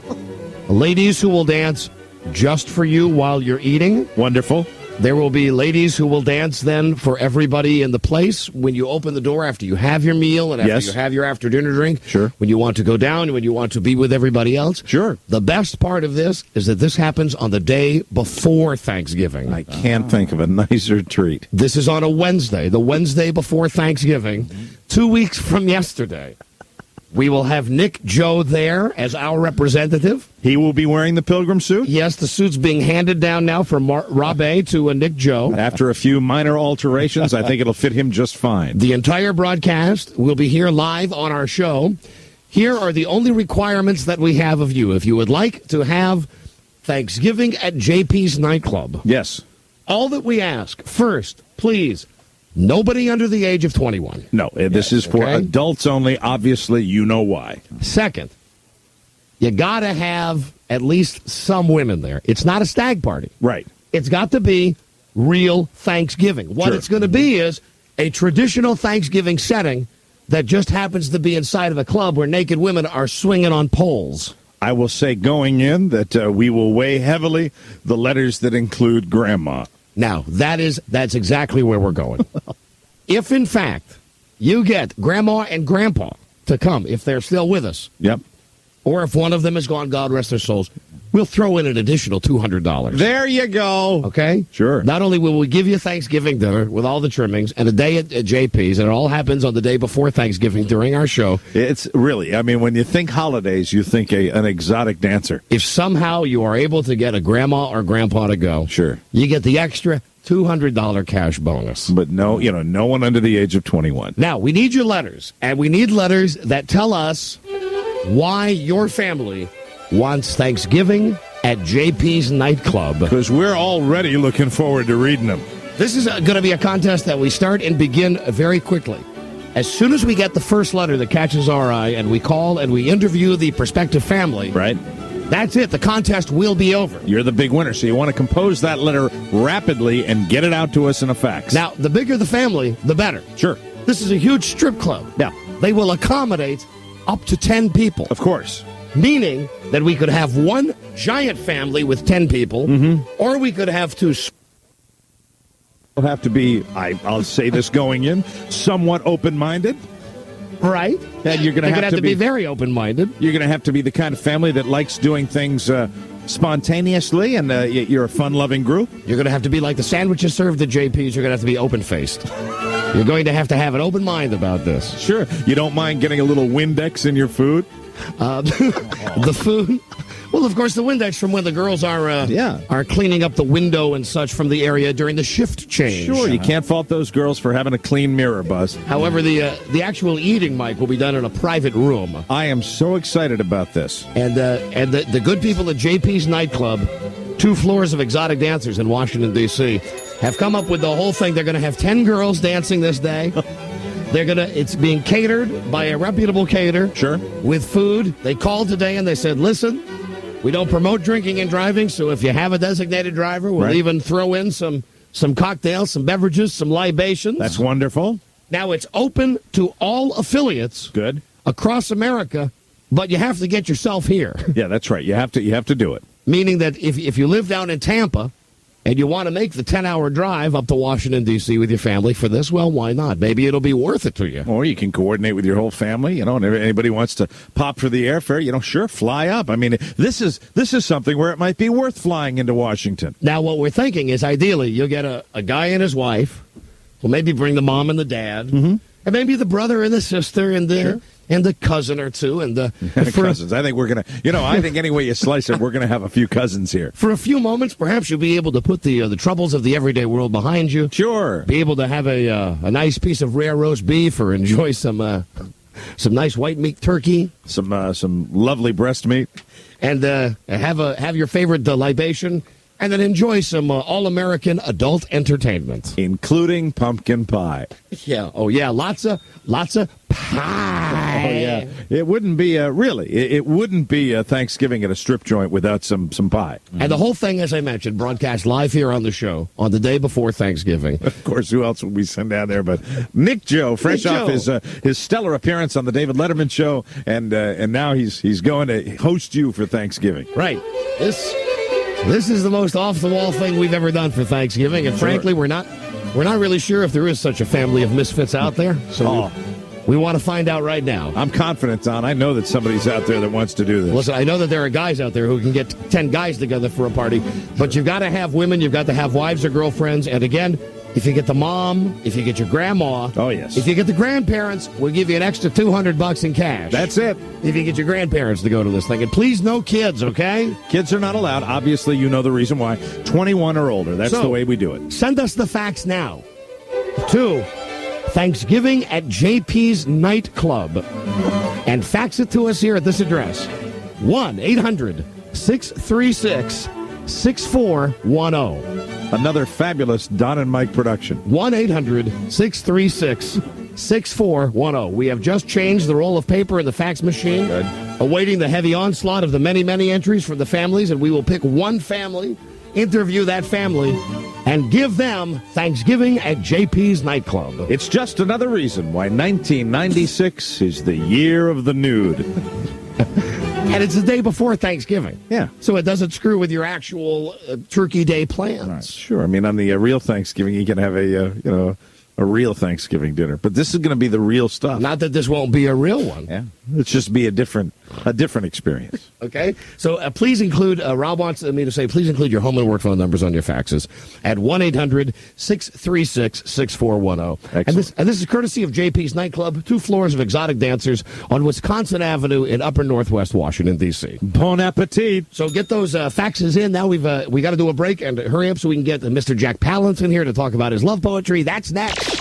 ladies who will dance just for you while you're eating. Wonderful. There will be ladies who will dance then for everybody in the place when you open the door after you have your meal and after you have your after-dinner drink. Sure. When you want to go down, when you want to be with everybody else. Sure. The best part of this is that this happens on the day before Thanksgiving. I can't think of a nicer treat. This is on a Wednesday, the Wednesday before Thanksgiving, 2 weeks from yesterday. We will have Nick Joe there as our representative. He will be wearing the pilgrim suit? Yes, the suit's being handed down now from Rob A. to Nick Joe. After a few minor alterations, I think it'll fit him just fine. The entire broadcast will be here live on our show. Here are the only requirements that we have of you. If you would like to have Thanksgiving at JP's nightclub. Yes. All that we ask, first, please, nobody under the age of 21. No, this is for adults only. Obviously, you know why. Second, you got to have at least some women there. It's not a stag party. Right. It's got to be real Thanksgiving. What it's going to be is a traditional Thanksgiving setting that just happens to be inside of a club where naked women are swinging on poles. I will say going in that we will weigh heavily the letters that include grandma. Now, that's exactly where we're going. If, in fact, you get grandma and grandpa to come, if they're still with us. Yep. Or if one of them is gone, God rest their souls, we'll throw in an additional $200. There you go. Okay? Sure. Not only will we give you Thanksgiving dinner with all the trimmings and a day at JP's, and it all happens on the day before Thanksgiving during our show. It's really, I mean, when you think holidays, you think an exotic dancer. If somehow you are able to get a grandma or grandpa to go, sure, you get the extra $200 cash bonus. But no one under the age of 21. Now, we need your letters, and we need letters that tell us why your family wants Thanksgiving at JP's nightclub. Because we're already looking forward to reading them. This is going to be a contest that we start and begin very quickly. As soon as we get the first letter that catches our eye and we call and we interview the prospective family, right? That's it. The contest will be over. You're the big winner, so you want to compose that letter rapidly and get it out to us in a fax. Now, the bigger the family, the better. Sure. This is a huge strip club. Yeah. They will accommodate up to 10 people. Of course. Meaning that we could have one giant family with 10 people, or we could have two. It'll have to be, I'll say this going in, somewhat open-minded. Right. And you're going to have to be very open-minded. You're going to have to be the kind of family that likes doing things spontaneously, and you're a fun-loving group. You're going to have to be like the sandwiches served at JP's. You're going to have to be open-faced. You're going to have an open mind about this. Sure. You don't mind getting a little Windex in your food? The food? Well, of course, the Windex from when the girls are cleaning up the window and such from the area during the shift change. Sure, you can't fault those girls for having a clean mirror, Buzz. However, the actual eating, Mike, will be done in a private room. I am so excited about this. And the good people at JP's nightclub, 2 floors of exotic dancers in Washington, D.C., have come up with the whole thing. They're going to have 10 girls dancing this day. It's being catered by a reputable caterer. Sure. With food. They called today and they said, listen, we don't promote drinking and driving, so if you have a designated driver, we'll even throw in some cocktails, some beverages, some libations. That's wonderful. Now, it's open to all affiliates. Good. Across America, but you have to get yourself here. Yeah, that's right. You have to do it. Meaning that if you live down in Tampa and you want to make the 10-hour drive up to Washington, D.C. with your family for this, well, why not? Maybe it'll be worth it to you. Or you can coordinate with your whole family, and if anybody wants to pop for the airfare, sure, fly up. I mean, this is something where it might be worth flying into Washington. Now, what we're thinking is ideally you'll get a guy and his wife. Well, maybe bring the mom and the dad. And maybe the brother and the sister and the cousin or two. And the cousins. I think we're going to, I think any way you slice it, we're going to have a few cousins here. For a few moments, perhaps you'll be able to put the troubles of the everyday world behind you. Sure. Be able to have a nice piece of rare roast beef or enjoy some nice white meat turkey. Some lovely breast meat. And have your favorite libation. And then enjoy some all-American adult entertainment. Including pumpkin pie. Yeah. Oh, yeah. Lots of pie. Oh, yeah. It wouldn't be, it wouldn't be Thanksgiving at a strip joint without some pie. And the whole thing, as I mentioned, broadcast live here on the show on the day before Thanksgiving. Of course, who else would we send down there but Nick Joe, fresh off his stellar appearance on the David Letterman show, and now he's going to host you for Thanksgiving. Right. This is the most off-the-wall thing we've ever done for Thanksgiving, and frankly, we're not really sure if there is such a family of misfits out there. So we want to find out right now. I'm confident, Don. I know that somebody's out there that wants to do this. Listen, I know that there are guys out there who can get 10 guys together for a party, but you've got to have women, you've got to have wives or girlfriends, and again, If you get the mom, if you get your grandma, oh yes. If you get the grandparents, we'll give you an extra $200 in cash. That's it. If you get your grandparents to go to this thing, and please, no kids, okay? Kids are not allowed. Obviously, you know the reason why. 21 or older. That's the way we do it. Send us the fax now to Thanksgiving at JP's Nightclub, and fax it to us here at this address: 1-800-636-6410. Another fabulous Don and Mike production. 1-800-636-6410. We have just changed the roll of paper in the fax machine, awaiting the heavy onslaught of the many, many entries from the families, and we will pick one family, interview that family, and give them Thanksgiving at JP's Nightclub. It's just another reason why 1996 is the year of the nude. And it's the day before Thanksgiving. Yeah. So it doesn't screw with your actual Turkey Day plans. Right, sure. I mean, on the real Thanksgiving, you can have a real Thanksgiving dinner. But this is going to be the real stuff. Not that this won't be a real one. Yeah. Let's just be a different experience. Okay? So please include, Rob wants me to say, please include your home and work phone numbers on your faxes at 1-800-636-6410. And this is courtesy of JP's Nightclub, 2 floors of exotic dancers on Wisconsin Avenue in upper northwest Washington, D.C. Bon appetit. So get those faxes in. Now we got to do a break and hurry up so we can get Mr. Jack Palance in here to talk about his love poetry. That's next.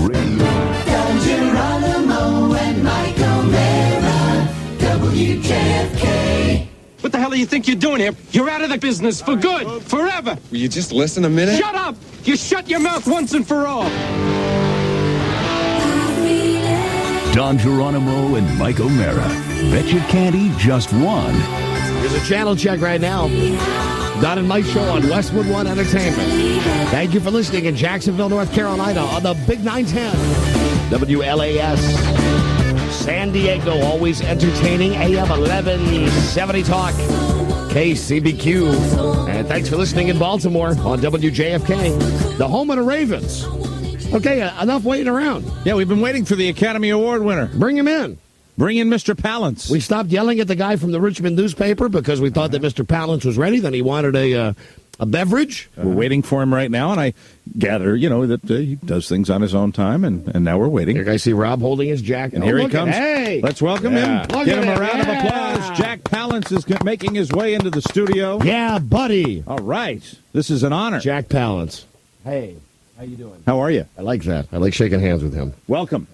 Don Geronimo and Mike O'Mara, WJFK. What the hell do you think you're doing here? You're out of the business for good, forever. Will you just listen a minute? Shut up! You shut your mouth once and for all. Don Geronimo and Mike O'Mara. Bet you can't eat just one. Here's a channel check right now. Don and Mike Show on Westwood One Entertainment. Thank you for listening in Jacksonville, North Carolina on the Big 910. WLAS. San Diego, always entertaining. AM 1170 Talk. KCBQ. And thanks for listening in Baltimore on WJFK. The home of the Ravens. Okay, enough waiting around. Yeah, we've been waiting for the Academy Award winner. Bring him in. Bring in Mr. Palance. We stopped yelling at the guy from the Richmond newspaper because we thought that Mr. Palance was ready. Then he wanted a beverage. We're waiting for him right now, and I gather, that he does things on his own time, and now we're waiting. Here I see Rob holding his jacket. And here he comes. Hey! Let's welcome him. Look Give him at a round of applause. Jack Palance is making his way into the studio. Yeah, buddy. All right. This is an honor. Jack Palance. Hey, how you doing? How are you? I like that. I like shaking hands with him. Welcome.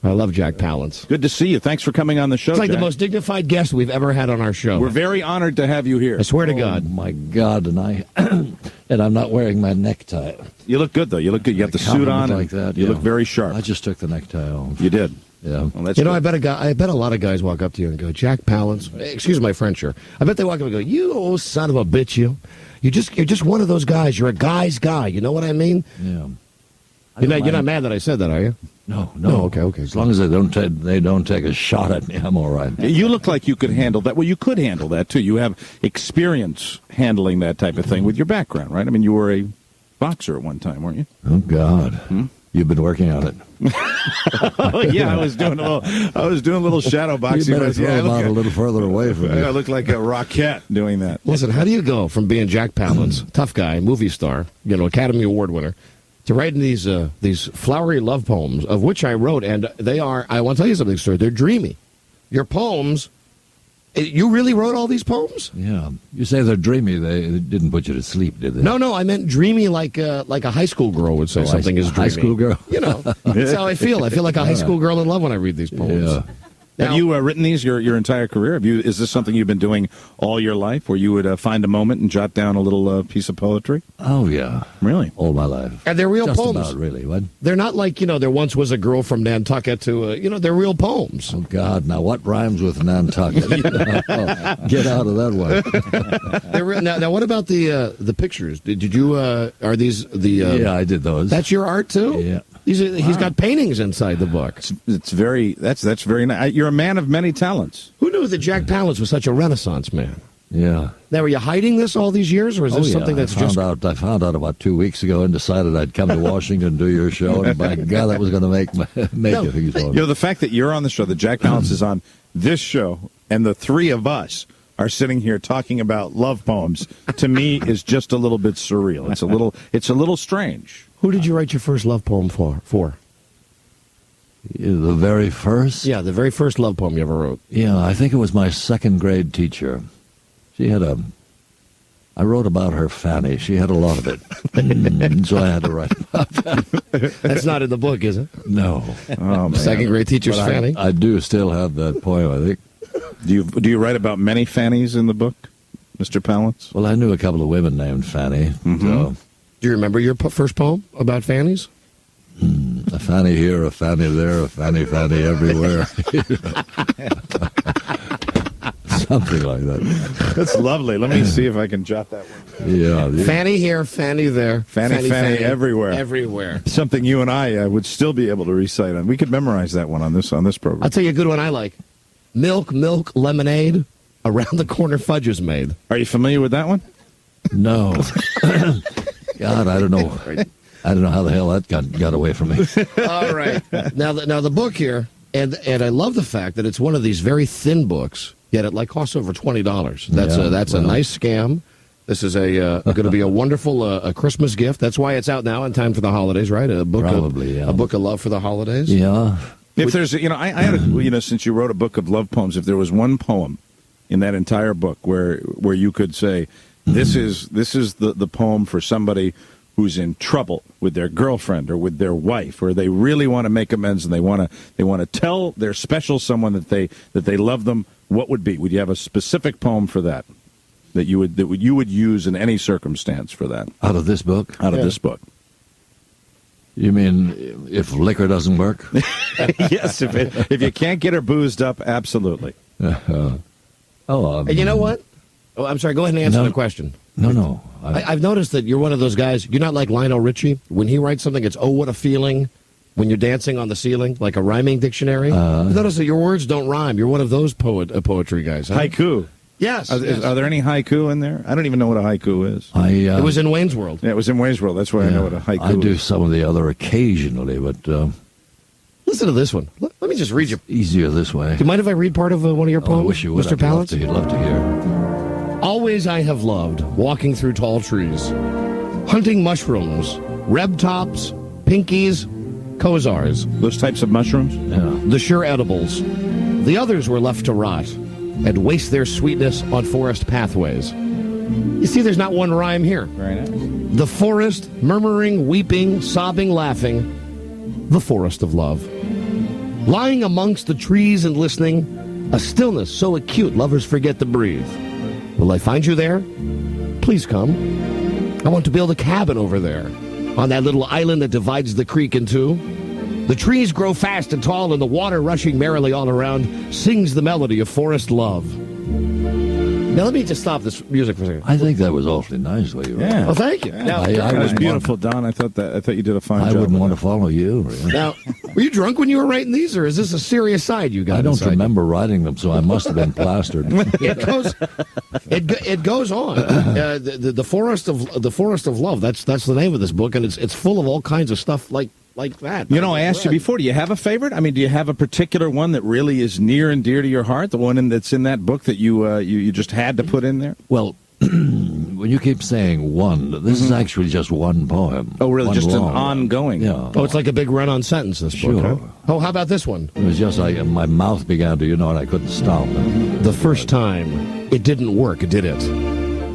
I love Jack Palance. Good to see you. Thanks for coming on the show, It's like Jack. the most dignified guest we've ever had on our show. We're very honored to have you here. I swear to God. Oh, my God, and I'm not wearing my necktie. You look good, though. You look good. You got the suit on. Like that. You look very sharp. I just took the necktie off. You did? Yeah. Well, that's good. I bet a lot of guys walk up to you and go, Jack Palance, excuse my French here. I bet they walk up and go, you old son of a bitch, you. You're just one of those guys. You're a guy's guy. You know what I mean? Yeah. You're not mad that I said that, are you? No. Okay. As long as they don't take a shot at me, I'm all right. You look like you could handle that. Well, you could handle that, too. You have experience handling that type of thing with your background, right? I mean, you were a boxer at one time, weren't you? Oh, God. You've been working on it. Oh, yeah, I was doing a little shadow boxing. You better throw him out a little further away from me. I look like a Rockette doing that. Listen, how do you go from being Jack Palance, tough guy, movie star, Academy Award winner, to writing these flowery love poems, of which I wrote, and they are, I want to tell you something, sir, they're dreamy. Your poems, you really wrote all these poems? Yeah. You say they're dreamy. They didn't put you to sleep, did they? No, I meant dreamy like a high school girl would say something is dreamy. High school girl? That's how I feel. I feel like a high school girl in love when I read these poems. Yeah. Have you written these your entire career? Is this something you've been doing all your life, where you would find a moment and jot down a little piece of poetry? Oh, yeah. Really? All my life. And they're real Just poems. About, really. What? They're not like, there once was a girl from Nantucket to, they're real poems. Oh, God. Now, what rhymes with Nantucket? Get out of that one. They're real. Now, what about the pictures? Did you, are these the... yeah, I did those. That's your art, too? Yeah. He's got paintings inside the book. That's very nice. You're a man of many talents. Who knew that Jack Palance was such a Renaissance man? Yeah. Now, were you hiding this all these years, or is this something that's I found out about 2 weeks ago and decided I'd come to Washington and do your show, and by God, that was going to make a huge The fact that you're on the show, that Jack Palance is on this show, and the three of us are sitting here talking about love poems, to me, is just a little bit surreal. It's a little strange. Who did you write your first love poem for? The very first? Yeah, the very first love poem you ever wrote. Yeah, I think it was my second grade teacher. She had I wrote about her fanny. She had a lot of it. So I had to write about that. That's not in the book, is it? No. Oh, man. Second grade teacher's But fanny? I do still have that poem, I think. Do you write about many fannies in the book, Mr. Palance? Well, I knew a couple of women named Fanny. So. Do you remember your first poem about fannies? A fanny here, a fanny there, a fanny everywhere. Something like that. That's lovely. Let me see if I can jot that one. Yeah. Fanny here, fanny there. Fanny everywhere. Everywhere. Something you and I would still be able to recite on. We could memorize that one on this program. I'll tell you a good one I like. Milk, lemonade. Around the corner fudge is made. Are you familiar with that one? No. God, I don't know. I don't know how the hell that got away from me. All right. Now the book here, and I love the fact that it's one of these very thin books, yet it costs over $20. That's a nice scam. This is going to be a wonderful a Christmas gift. That's why it's out now in time for the holidays, right? A book of love for the holidays. Yeah. If there's, I had, since you wrote a book of love poems, if there was one poem in that entire book where you could say, this is the poem for somebody who's in trouble with their girlfriend or with their wife, or they really want to make amends and they want to tell their special someone that they love them, what would be? Would you have a specific poem for that you would use in any circumstance for that? Out of this book? Out of this book. You mean if liquor doesn't work? Yes, if you can't get her boozed up, absolutely. And you know what? Oh, I'm sorry. Go ahead and answer the question. No. I've noticed that you're one of those guys. You're not like Lionel Richie. When he writes something, it's, oh, what a feeling. When you're dancing on the ceiling, like a rhyming dictionary. I've noticed that your words don't rhyme. You're one of those poetry guys. Huh? Haiku. Yes. Are there any haiku in there? I don't even know what a haiku is. It was in Wayne's World. Yeah, it was in Wayne's World. That's why I know what a haiku is. I do some of the other occasionally, but... Listen to this one. Let me just read you. Easier this way. Do you mind if I read part of one of your poems, I wish you would. Mr. Palance? You'd love to hear. Always I have loved walking through tall trees, hunting mushrooms, reb tops, pinkies, kozars. Those types of mushrooms? Yeah. The sure edibles. The others were left to rot and waste their sweetness on forest pathways. You see, there's not one rhyme here. Very nice. The forest, murmuring, weeping, sobbing, laughing. The forest of love. Lying amongst the trees and listening, a stillness so acute lovers forget to breathe. Will I find you there? Please come. I want to build a cabin over there, on that little island that divides the creek in two. The trees grow fast and tall, and the water rushing merrily all around sings the melody of forest love. Now, let me just stop this music for a second. I think that was awfully nice what you wrote. Yeah. Well, thank you. Yeah. Now, that was beautiful, Don. I thought you did a fine job. I wouldn't want to follow you. Now, were you drunk when you were writing these, or is this a serious side you got? I don't remember writing them, so I must have been plastered. It goes on. The forest of love. That's the name of this book, and it's full of all kinds of stuff like that. I asked you before, do you have a favorite? I mean, do you have a particular one that really is near and dear to your heart? The one that's in that book that you just had to put in there? Well, when you keep saying one, this is actually just one poem. Oh, really? One Just an long one. ongoing? Yeah. Oh, it's like a big run-on sentence, this book, Sure. huh? Oh, how about this one? It was just like my mouth began to, and I couldn't stop. The first time, it didn't work, did it?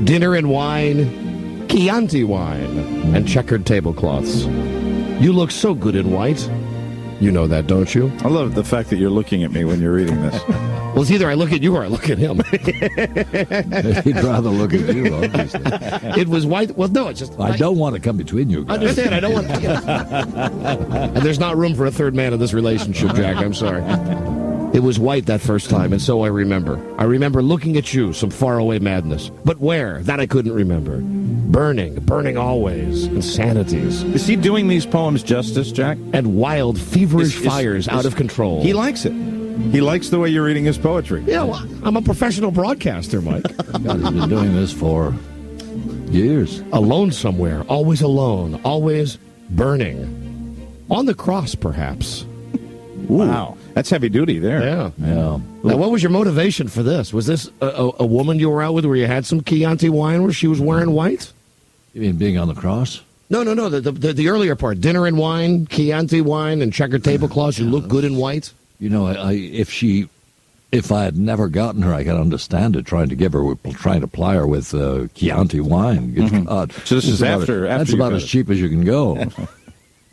Dinner and wine, Chianti wine, and checkered tablecloths. You look so good in white. You know that, don't you? I love the fact that you're looking at me when you're reading this. Well, it's either I look at you or I look at him. He'd rather look at you, obviously. It was white. Well, no, it's just... I don't want to come between you guys. I understand. I don't want to... And there's not room for a third man in this relationship, Jack. I'm sorry. It was white that first time, and so I remember. I remember looking at you, some faraway madness. But where? That I couldn't remember. Burning always. Insanities. Is he doing these poems justice, Jack? And wild, feverish fires out of control. He likes it. He likes the way you're reading his poetry. Yeah, well, I'm a professional broadcaster, Mike. God, he's been doing this for years. Alone somewhere, always alone, always burning. On the cross, perhaps. Wow, that's heavy duty there. Yeah. Yeah. Now, what was your motivation for this? Was this a woman you were out with where you had some Chianti wine where she was wearing white? You mean being on the cross? No. The earlier part. Dinner and wine, Chianti wine, and checkered tablecloths. You look good in white. You know, if I had never gotten her, I could understand it. Trying to ply her with Chianti wine. Good God. So this is after That's you about got as it. cheap as you can go.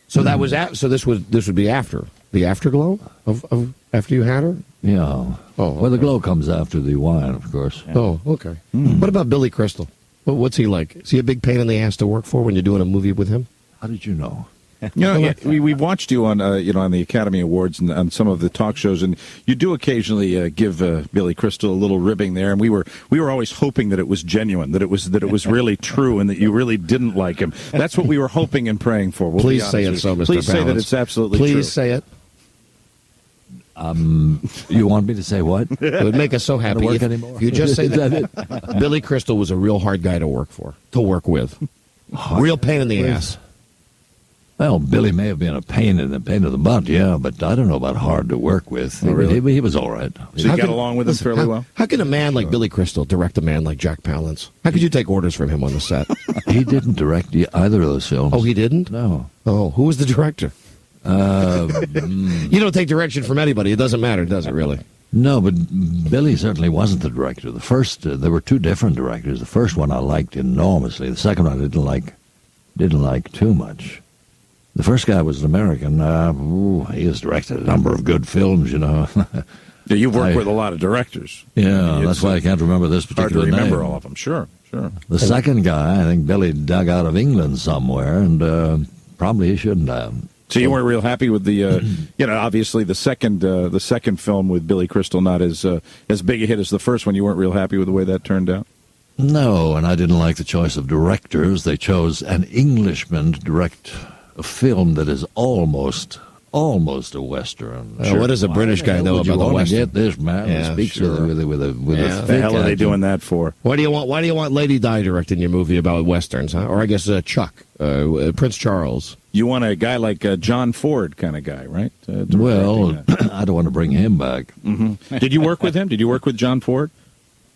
So that was so this would be after the afterglow of after you had her. Yeah. Oh, Well, the glow comes after the wine, of course. Oh, okay. What about Billy Crystal? What's he like? Is he a big pain in the ass to work for when you're doing a movie with him? How did you know? We watched you on on the Academy Awards and on some of the talk shows, and you do occasionally give Billy Crystal a little ribbing there, and we were always hoping that it was genuine, that it was really true, and that you really didn't like him. That's what we were hoping and praying for. We'll Please say it so, Mr. Please say that Palance. it's absolutely true. Please say it. You want me to say what? It would make us so happy work if anymore? you just say Is that that. Billy Crystal was a real hard guy to work with. Real pain in the ass. Well, Billy may have been a pain in the butt, yeah, but I don't know about hard to work with. Oh, really? He was all right. So you got along with him fairly well? How can a man like Billy Crystal direct a man like Jack Palance? How could you take orders from him on the set? He didn't direct either of those films. Oh, he didn't? No. Oh, who was the director? You don't take direction from anybody. It doesn't matter, does it, really? No, but Billy certainly wasn't the director. The first, there were two different directors. The first one I liked enormously. The second one I didn't like too much. The first guy was an American. He has directed a number of good films, you know. Yeah, you've worked with a lot of directors. Yeah, that's why I can't remember this particular hard to remember name. all of them. Sure. The second guy, I think Billy dug out of England somewhere, and probably he shouldn't have. So you weren't real happy with the, obviously the second film with Billy Crystal not as big a hit as the first one. You weren't real happy with the way that turned out. No, and I didn't like the choice of directors. They chose an Englishman to direct a film that is almost a Western. What does a British guy know about the Western? Get this, man. Yeah, He speaks sure. with a The thick hell are they accent. doing that for? Why do you want Lady Di directing your movie about Westerns, huh? Or I guess Chuck, Prince Charles. You want a guy like John Ford kind of guy, right? Well, I don't want to bring him back. Mm-hmm. Did you work with him? Did you work with John Ford?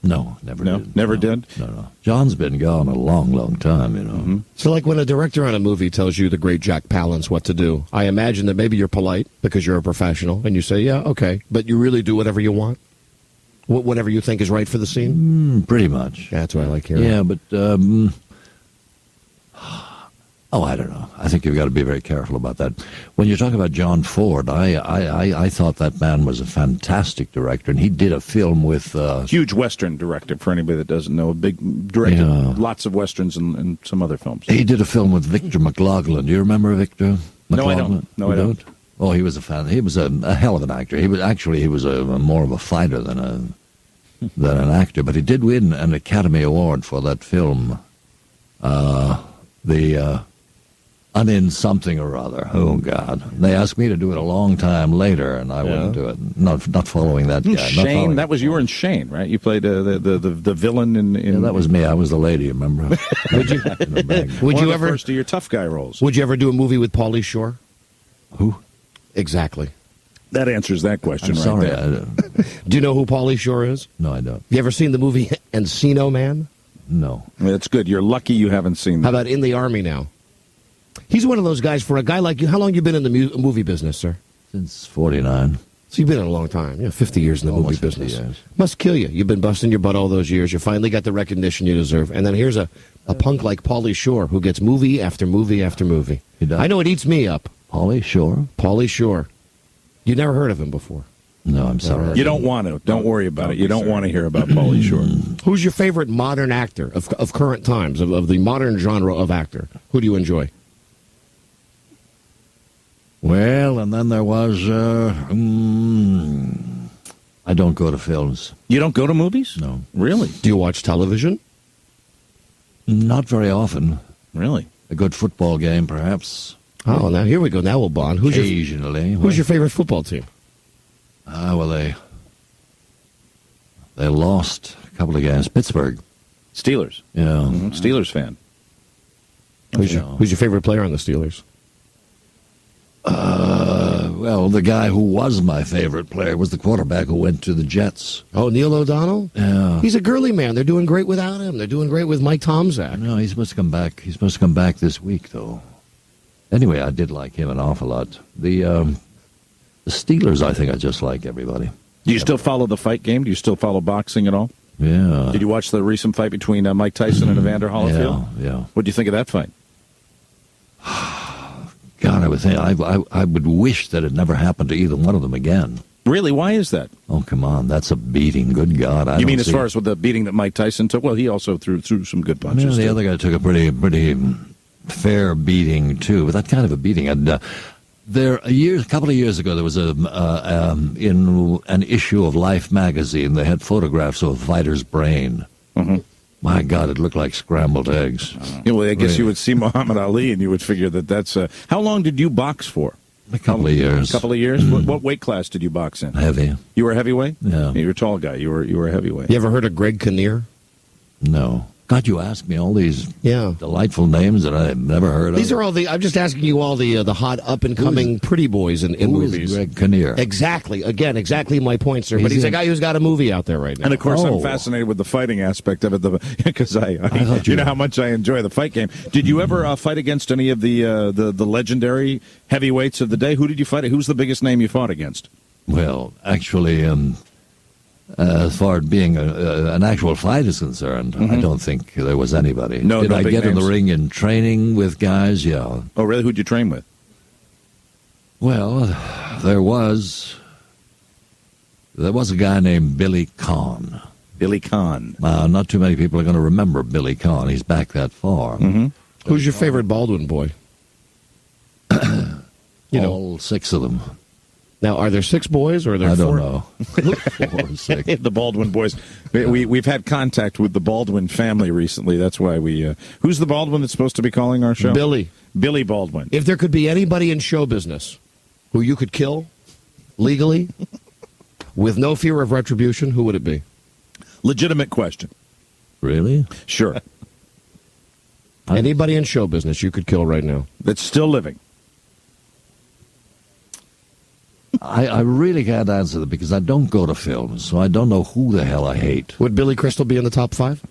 No, never did. Never did? No. John's been gone a long, long time, you know. Mm-hmm. So like when a director on a movie tells you, the great Jack Palance, what to do, I imagine that maybe you're polite because you're a professional and you say, yeah, okay, but you really do whatever you want? Whatever you think is right for the scene? Pretty much. Yeah, that's what I like hearing. Yeah, but I don't know. I think you've got to be very careful about that. When you talk about John Ford, I thought that man was a fantastic director, and he did a film with Huge Western director, for anybody that doesn't know. Directed lots of Westerns and some other films. He did a film with Victor McLaughlin. Do you remember Victor McLaughlin? No, I don't. No, I don't. Oh, he was a fan. He was a hell of an actor. He was a more of a fighter than an actor, but he did win an Academy Award for that film. The Unin something or other. Oh God! They asked me to do it a long time later, and I wouldn't do it. Not following that guy. Shane, that was you were in Shane, right? You played the villain in. Yeah, that was me. I was the lady. Remember? Would you? Would you ever? First of your tough guy roles. Would you ever do a movie with Pauly Shore? Who? Exactly. That answers that question. I'm right sorry. there. Do you know who Pauly Shore is? No, I don't. You ever seen the movie Encino Man? No. That's good. You're lucky you haven't seen that. How about In the Army Now? He's one of those guys, for a guy like you. How long you been in the movie business, sir? Since 49. So you've been in a long time. 50 years in the movie 50 business. years. Must kill you. You've been busting your butt all those years. You finally got the recognition you deserve. And then here's a punk like Pauly Shore who gets movie after movie after movie. He does. I know it eats me up. Pauly Shore? Pauly Shore. You never heard of him before. No, I'm sorry. You don't want to. Don't worry about it. You don't want to hear about Pauly Shore. Who's your favorite modern actor of current times, of the modern genre of actor? Who do you enjoy? Well, and then there was, I don't go to films. You don't go to movies? No. Really? Do you watch television? Not very often. Really? A good football game, perhaps. Oh, now here we go. Now we'll bond. Occasionally. Who's your favorite football team? Well, they lost a couple of games. Pittsburgh. Steelers. Yeah. Mm-hmm. Steelers fan. Who's your favorite player on the Steelers? Well, the guy who was my favorite player was the quarterback who went to the Jets. Oh, Neil O'Donnell? Yeah. He's a girly man. They're doing great without him. They're doing great with Mike Tomczak. No, he's supposed to come back. He's supposed to come back this week, though. Anyway, I did like him an awful lot. The Steelers, I think I just like everybody. Do you still follow the fight game? Do you still follow boxing at all? Yeah. Did you watch the recent fight between Mike Tyson and Evander Holyfield? Yeah. What do you think of that fight? God, I would think I would wish that it never happened to either one of them again. Really? Why is that? Oh, come on, that's a beating. Good God! You mean as far as with the beating that Mike Tyson took? Well, he also threw some good punches. The other guy took a pretty fair beating too, but that kind of a beating. And a couple of years ago, there was in an issue of Life magazine, they had photographs of a fighter's brain. Mm-hmm. My God, it looked like scrambled eggs. Well, I guess you would see Muhammad Ali, and you would figure that's. How long did you box for? A couple of years. A couple of years. What weight class did you box in? Heavy. You were heavyweight? Yeah. You were a tall guy. You were a heavyweight. You ever heard of Greg Kinnear? No. God, you asked me all these delightful names that I've never heard of. These are all I'm just asking you all the hot up-and-coming pretty boys in movies. Greg Kinnear? Exactly. Again, exactly my point, sir. But he's a guy who's got a movie out there right now. And, of course, I'm fascinated with the fighting aspect of it because you know how much I enjoy the fight game. Did you ever fight against any of the legendary heavyweights of the day? Who did you fight? Who's the biggest name you fought against? Well, actually, as far as being an actual fight is concerned, I don't think there was anybody. No, Did no I big get in names? the ring in training with guys? Yeah. Oh, really? Who'd you train with? Well, there was a guy named Billy Kahn. Billy Kahn. Not too many people are going to remember Billy Kahn. He's back that far. Mm-hmm. Who's your favorite Baldwin boy? All six of them. Now, are there 6 boys or are there 4? I don't know. 4 or 6. The Baldwin boys. We've had contact with the Baldwin family recently. That's why we... who's the Baldwin that's supposed to be calling our show? Billy Baldwin. If there could be anybody in show business who you could kill legally with no fear of retribution, who would it be? Legitimate question. Really? Sure. Anybody in show business you could kill right now. That's still living. I really can't answer that because I don't go to films, so I don't know who the hell I hate. Would Billy Crystal be in the top 5?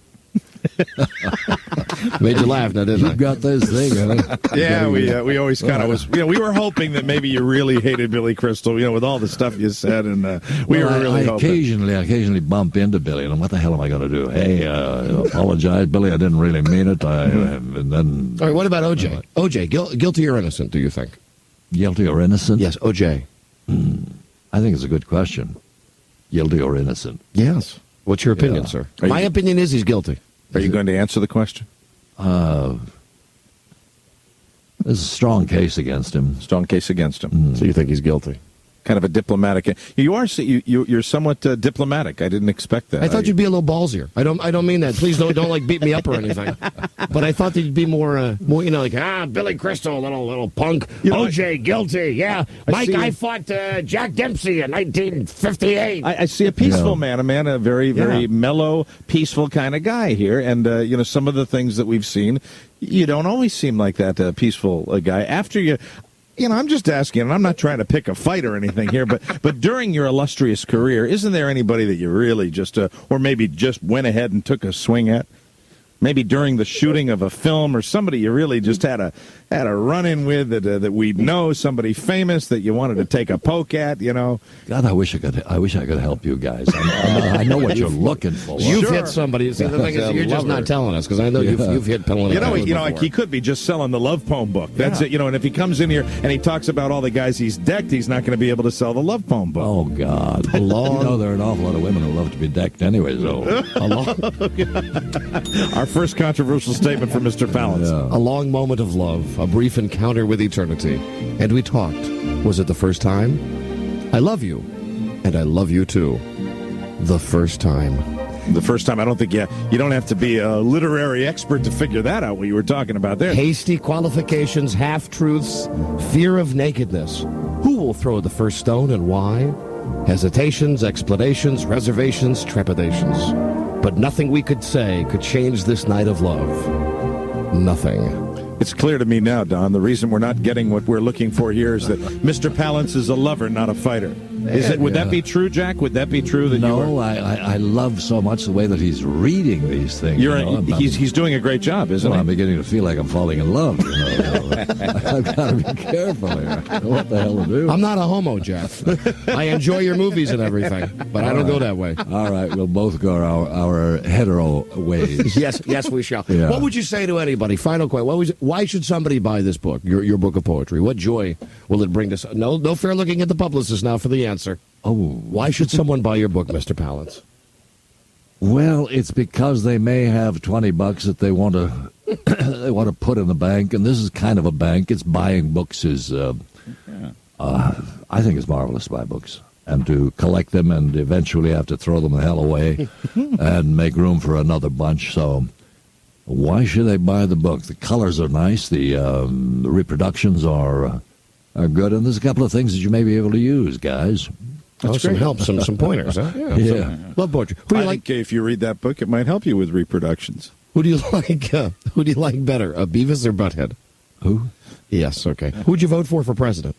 Made you laugh, now didn't I? You got this thing, huh? Yeah, we always kind of was. We were hoping that maybe you really hated Billy Crystal, with all the stuff you said, and we were really hoping. I occasionally bump into Billy, and what the hell am I going to do? Hey, apologize, Billy. I didn't really mean it. And then. All right. What about OJ? OJ, guilty or innocent? Do you think? Guilty or innocent? Yes, OJ. I think it's a good question. Guilty or innocent? Yes. What's your opinion, sir? My opinion is he's guilty. Are you going to answer the question? There's a strong case against him. Strong case against him. So you think he's guilty? Kind of a diplomatic. You're somewhat diplomatic. I didn't expect that. I thought you'd be a little ballsier. I don't mean that. Please don't beat me up or anything. But I thought that you'd be more Billy Crystal, little punk. OJ guilty. Yeah, I fought Jack Dempsey in 1958. I see a peaceful man, a very mellow, peaceful kind of guy here, and some of the things that we've seen, you don't always seem like that peaceful guy. After you. I'm just asking, and I'm not trying to pick a fight or anything here, but during your illustrious career, isn't there anybody that you really just, or maybe just went ahead and took a swing at? Maybe during the shooting of a film or somebody you really just had a run-in with that we know, somebody famous that you wanted to take a poke at, God, I wish I could help you guys. I know what you're looking for. You've hit somebody. See, the thing is, you're just not telling us because I know you've hit Palance. He could be just selling the love poem book. That's it. And if he comes in here and he talks about all the guys he's decked, he's not going to be able to sell the love poem book. Oh God, there are an awful lot of women who love to be decked anyway. So Our first controversial statement from Mr. Palance. Yeah. A long moment of love, a brief encounter with eternity, and we talked. Was it the first time? I love you, and I love you too. The first time. The first time, I don't think, you don't have to be a literary expert to figure that out, what you were talking about there. Hasty qualifications, half-truths, fear of nakedness. Who will throw the first stone and why? Hesitations, explanations, reservations, trepidations. But nothing we could say could change this night of love. Nothing. It's clear to me now, Don. The reason we're not getting what we're looking for here is that Mr. Palance is a lover, not a fighter. Would that be true, Jack? Would that be true that you are? I love so much the way that he's reading these things. He's doing a great job, isn't he? I'm beginning to feel like I'm falling in love. I've got to be careful here. What the hell to do? I'm not a homo, Jeff. I enjoy your movies and everything, but I don't go that way. All right, we'll both go our hetero ways. Yes, we shall. Yeah. What would you say to anybody? Final question. Why should somebody buy this book, your book of poetry? What joy will it bring to... No fair looking at the publicist now for the answer. Oh. Why should someone buy your book, Mr. Palance? Well, it's because they may have $20 that they want to they want to put in the bank, and this is kind of a bank. It's buying books is I think it's marvelous to buy books and to collect them and eventually have to throw them the hell away and make room for another bunch. So why should they buy the book? The colors are nice. The reproductions are good, and there's a couple of things that you may be able to use, guys. That's some help, some pointers, huh? Yeah. Love poetry. I think if you read that book, it might help you with reproductions. Who do you like? Who do you like better, Beavis or Butthead? Who? Yes. Okay. Who'd you vote for president?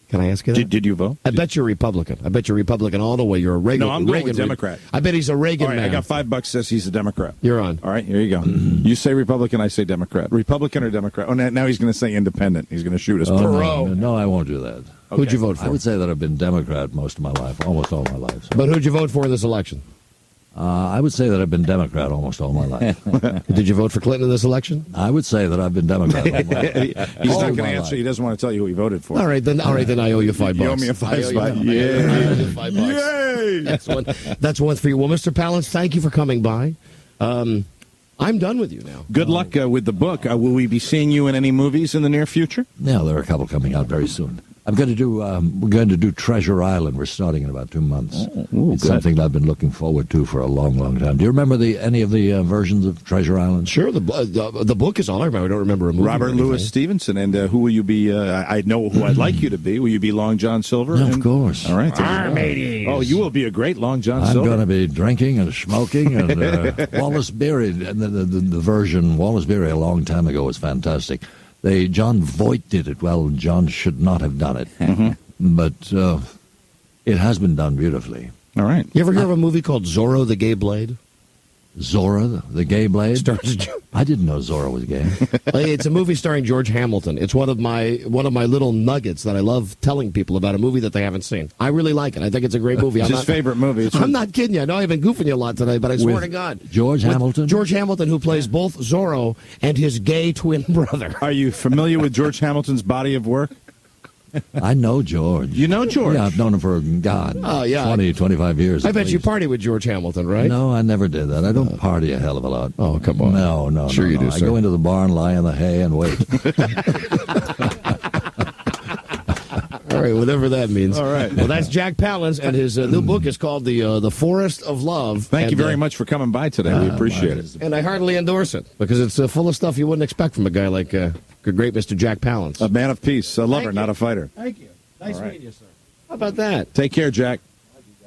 Can I ask you that? Did you vote? I bet you're Republican. I bet you're Republican all the way. You're a Reagan. No, I'm going Reagan Democrat. I bet he's a Reagan All right, man. I got $5 says he's a Democrat. You're on. All right, here you go. You say Republican, I say Democrat. Republican or Democrat? Oh, now he's going to say independent. He's going to shoot us. No, I won't do that. Okay. Who'd you vote for? I would say that I've been Democrat most of my life, almost all my life. But who'd you vote for in this election? I would say that I've been Democrat almost all my life. Did you vote for Clinton in this election? I would say that I've been Democrat all my life. He's not going to answer. He doesn't want to tell you who he voted for. All right, then I owe you $5. You owe me a $5. Yay! That's one for you. Well, Mr. Palance, thank you for coming by. I'm done with you now. Good luck with the book. Will we be seeing you in any movies in the near future? Yeah, there are a couple coming out very soon. I'm going to do. We're going to do Treasure Island. We're starting in about 2 months. It's something that I've been looking forward to for a long, long time. Do you remember any of the versions of Treasure Island? Sure. The book is all I remember. I don't remember a movie. Robert Louis Stevenson. And who will you be? I know who I'd like you to be. Will you be Long John Silver? No, of course. All right. Armades. Oh, you will be a great Long John I'm Silver. going to be drinking and smoking. And Wallace Beery, the version Wallace Beery a long time ago was fantastic. John Voight did it. Well, John should not have done it. But it has been done beautifully. All right. You ever hear of a movie called Zorro the Gay Blade? Zorro, the Gay Blade? I didn't know Zorro was gay. It's a movie starring George Hamilton. It's one of my little nuggets that I love telling people about a movie that they haven't seen. I really like it. I think it's a great movie. It's his favorite movie. I'm not kidding you. I know I've been goofing you a lot today, but I swear With to God. George Hamilton? George Hamilton, who plays both Zorro and his gay twin brother. Are you familiar with George Hamilton's body of work? I know George. You know George? Yeah, I've known him for, 20, 25 years. I bet you party with George Hamilton, right? No, I never did that. I don't party a hell of a lot. Oh, come on. No. Sure you do, I sir. go into the barn, lie in the hay, and wait. All right, whatever that means. All right. Well, that's Jack Palance, and his new book is called The Forest of Love. Thank you very much for coming by today. We appreciate it. And I heartily endorse it, because it's full of stuff you wouldn't expect from a guy like the great Mr. Jack Palance. A man of peace, a lover, not a fighter. Thank you. Nice meeting you, sir. How about that? Take care, Jack.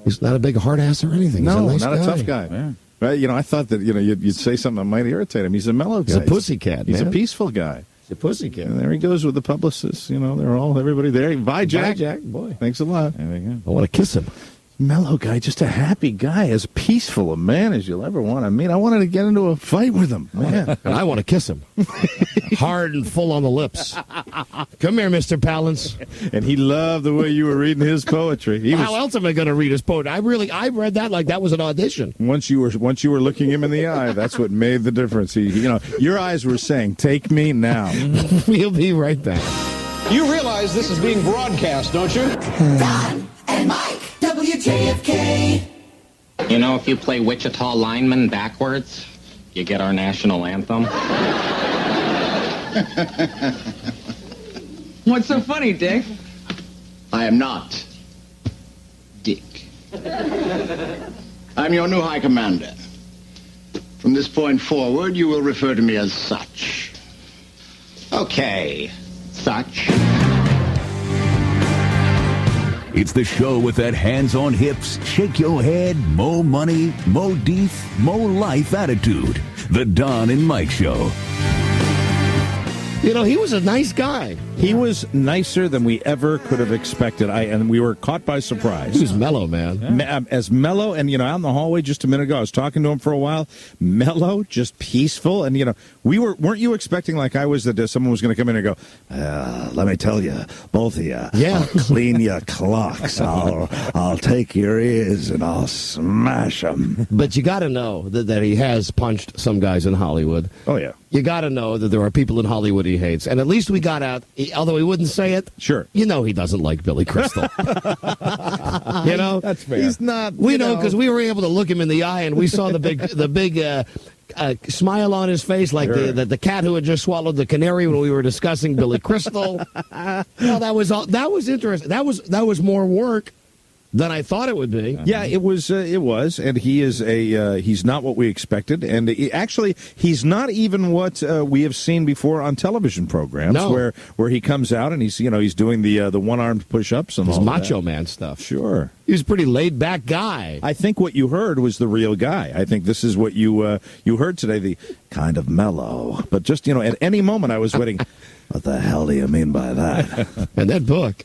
He's not a big hard ass or anything. No, He's a nice not guy. a tough guy. Yeah. Right, I thought that you'd say something that might irritate him. He's a mellow guy. He's a pussycat, He's man. a peaceful guy. He's a pussycat. And there he goes with the publicists. Everybody there. Bye, Jack. Bye, Jack. Boy. Thanks a lot. There we go. I want to kiss him. Mellow guy, just a happy guy, as peaceful a man as you'll ever want to meet. I wanted to get into a fight with him, man. And I want to kiss him. Hard and full on the lips. Come here, Mr. Palance. And he loved the way you were reading his poetry. How else am I going to read his poetry? I read that like that was an audition. Once you were looking him in the eye, that's what made the difference. Your eyes were saying, "Take me now." We'll be right back. You realize this is being broadcast, don't you? Don and Mike, WJFK. If you play Wichita lineman backwards, you get our national anthem. What's so funny, Dick? I am not Dick. I'm your new High Commander. From this point forward, you will refer to me as such. Okay, such. It's the show with that hands on hips, shake your head, mo money, mo deef, mo life attitude. The Don and Mike Show. You know, he was a nice guy. He was nicer than we ever could have expected. And we were caught by surprise. He was mellow, man. As mellow, and, out in the hallway just a minute ago, I was talking to him for a while. Mellow, just peaceful. And, weren't you expecting, like I was, that someone was going to come in and go, let me tell you, both of you, I'll clean your clocks. I'll take your ears and I'll smash them. But you got to know that he has punched some guys in Hollywood. Oh, yeah. You got to know that there are people in Hollywood he hates. And at least we got out, although he wouldn't say it. Sure. He doesn't like Billy Crystal. That's fair. He's not. We know because we were able to look him in the eye and we saw the big smile on his face, like the cat who had just swallowed the canary when we were discussing Billy Crystal. That was interesting. That was more work than I thought it would be. Yeah, it was, and he is he's not what we expected, and he's not even what we have seen before on television programs, where he comes out and he's doing the one-armed push-ups and his all macho that. man stuff. Sure, he was a pretty laid-back guy. I think what you heard was the real guy. I think this is what you heard today, the kind of mellow, but just at any moment I was waiting. What the hell do you mean by that? And that book.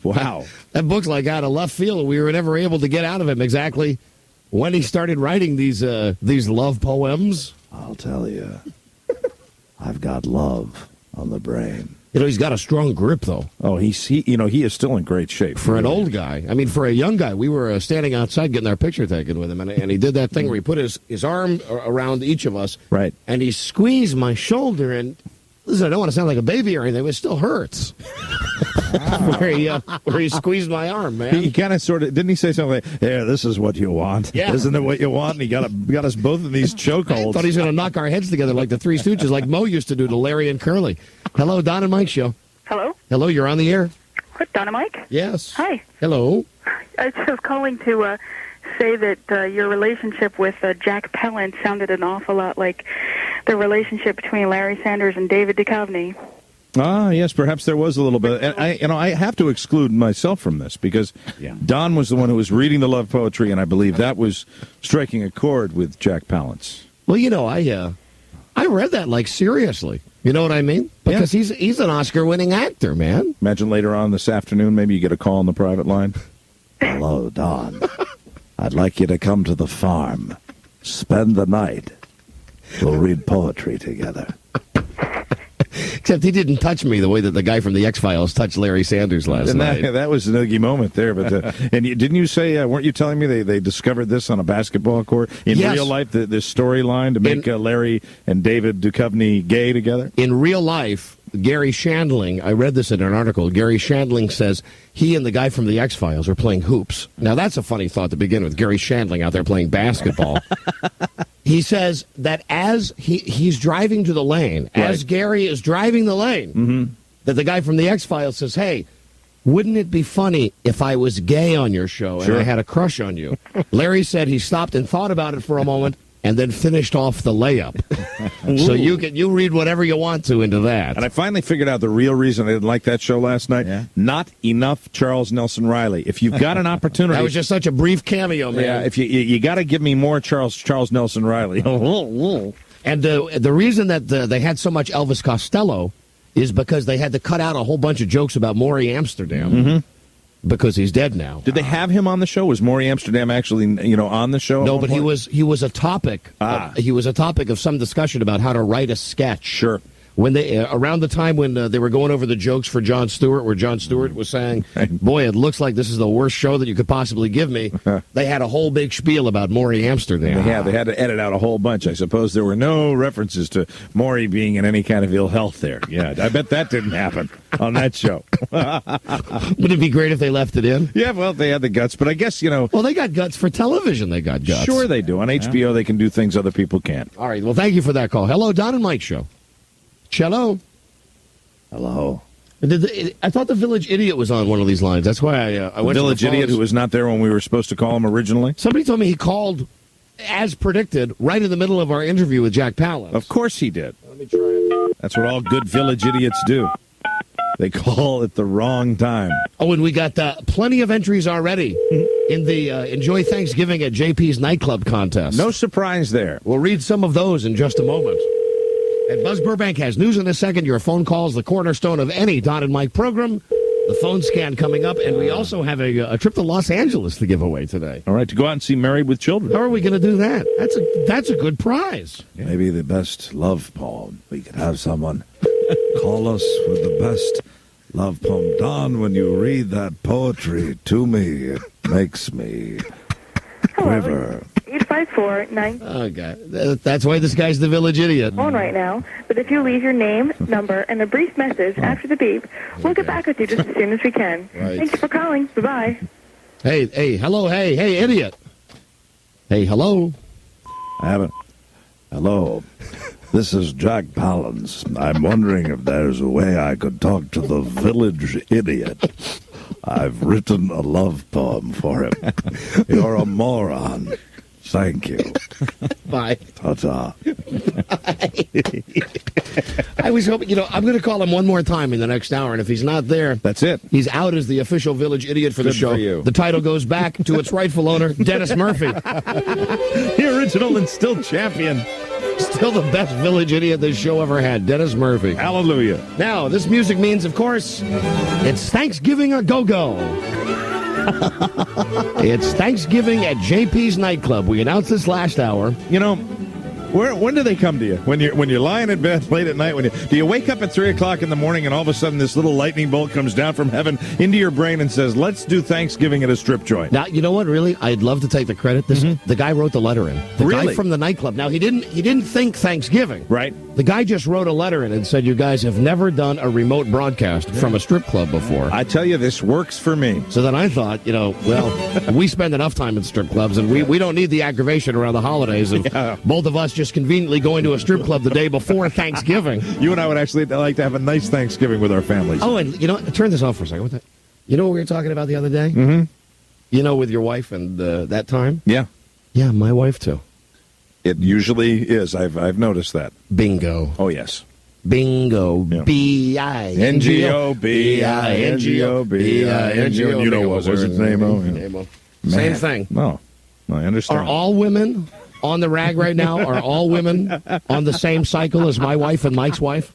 Wow. That book's like out of left field. We were never able to get out of him exactly when he started writing these love poems. I'll tell you. I've got love on the brain. He's got a strong grip, though. Oh, he is still in great shape. For an old guy. I mean, for a young guy, we were standing outside getting our picture taken with him, and he did that thing where he put his arm around each of us. Right. And he squeezed my shoulder, and listen, I don't want to sound like a baby or anything, but it still hurts. Where he squeezed my arm, man. He kind of sort of, didn't he say something like, "Yeah, this is what you want. Yeah. Isn't it what you want?" And he got us both in these chokeholds. I thought he was going to knock our heads together like the Three Stooges, like Mo used to do to Larry and Curly. Hello, Don and Mike Show. Hello? Hello, you're on the air. What, Don and Mike? Yes. Hi. Hello. I was calling to say that your relationship with Jack Palance sounded an awful lot like the relationship between Larry Sanders and David Duchovny. Ah, yes, perhaps there was a little bit. And I have to exclude myself from this because Don was the one who was reading the love poetry, and I believe that was striking a chord with Jack Palance. Well, I read that like seriously. You know what I mean? Because he's an Oscar-winning actor, man. Imagine later on this afternoon, maybe you get a call on the private line. Hello, Don. I'd like you to come to the farm. Spend the night. We'll read poetry together. Except he didn't touch me the way that the guy from the X-Files touched Larry Sanders last night. That was an oogie moment there. But and didn't you say, weren't you telling me they discovered this on a basketball court? In real life, this storyline to make Larry and David Duchovny gay together? In real life, Gary Shandling, I read this in an article, Gary Shandling says he and the guy from the X-Files are playing hoops. Now, that's a funny thought to begin with, Gary Shandling out there playing basketball. He says that as he's driving to the lane, as Gary is driving the lane, that the guy from the X-Files says, "Hey, wouldn't it be funny if I was gay on your show and I had a crush on you?" Larry said he stopped and thought about it for a moment and then finished off the layup. So you read whatever you want to into that. And I finally figured out the real reason I didn't like that show last night. Yeah. Not enough Charles Nelson Reilly. If you've got an opportunity, that was just such a brief cameo, man. Yeah, if you got to give me more Charles Nelson Reilly. And the reason that they had so much Elvis Costello is because they had to cut out a whole bunch of jokes about Maury Amsterdam. Because he's dead now. Did they have him on the show? Was Maury Amsterdam actually, on the show? No, but he was a topic. He was a topic of some discussion about how to write a sketch. Sure. When they around the time when they were going over the jokes for Jon Stewart, where Jon Stewart was saying, "Boy, it looks like this is the worst show that you could possibly give me." They had a whole big spiel about Maury Amsterdam. Yeah, they had to edit out a whole bunch. I suppose there were no references to Maury being in any kind of ill health there. Yeah, I bet that didn't happen on that show. Would it be great if they left it in? Yeah, well, they had the guts, but I guess, Well, they got guts for television. They got guts. Sure they do. On HBO, they can do things other people can't. All right, well, thank you for that call. Hello, Don and Mike Show. Cello. Hello. I thought the Village Idiot was on one of these lines. That's why I went Village to the Idiot, who was not there when we were supposed to call him originally? Somebody told me he called, as predicted, right in the middle of our interview with Jack Palance. Of course he did. Let me try it. That's what all good Village Idiots do. They call at the wrong time. Oh, and we got plenty of entries already in the Enjoy Thanksgiving at JP's nightclub contest. No surprise there. We'll read some of those in just a moment. And Buzz Burbank has news in a second. Your phone calls, the cornerstone of any Don and Mike program. The phone scan coming up, and we also have a trip to Los Angeles to give away today. All right, to go out and see Married with Children. How are we going to do that? That's a good prize. Maybe the best love poem. We could have someone call us with the best love poem. Don, when you read that poetry to me, it makes me quiver. 854-9. Oh, God. That's why this guy's the village idiot. Phone right now, but if you leave your name, number, and a brief message after the beep, we'll get back with you just as soon as we can. Right. Thank you for calling. Bye-bye. Hey, hello, hey, idiot. Hey, hello. I haven't. Hello. This is Jack Palance. I'm wondering if there's a way I could talk to the village idiot. I've written a love poem for him. You're a moron. Thank you. Bye. Ta-ta. I was hoping, I'm going to call him one more time in the next hour, and if he's not there, that's it. He's out as the official village idiot for the Good show. for you. The title goes back to its rightful owner, Dennis Murphy. The original and still champion. Still the best village idiot this show ever had, Dennis Murphy. Hallelujah. Now, this music means, of course, it's Thanksgiving a go-go. It's Thanksgiving at JP's nightclub. We announced this last hour. When do they come to you? When you're lying in bed late at night? Do you wake up at 3 o'clock in the morning and all of a sudden this little lightning bolt comes down from heaven into your brain and says, "Let's do Thanksgiving at a strip joint"? Now, you know what? Really, I'd love to take the credit. The guy wrote the letter in. The guy from the nightclub. Now, he didn't think Thanksgiving. Right. The guy just wrote a letter in and said, "You guys have never done a remote broadcast from a strip club before." I tell you, this works for me. So then I thought, we spend enough time in strip clubs, and we don't need the aggravation around the holidays of both of us just conveniently going to a strip club the day before Thanksgiving. You and I would actually like to have a nice Thanksgiving with our families. Oh, and turn this off for a second. You know what we were talking about the other day? Mm-hmm. With your wife and that time? Yeah. Yeah, my wife too. It usually is. I've noticed that. Bingo. Oh, yes. Bingo. Yeah. B-I-N-G-O. B-I-N-G-O. B-I-N-G-O. You know what was its name? Same thing. No, I understand. Are all women on the rag right now? Are all women on the same cycle as my wife and Mike's wife?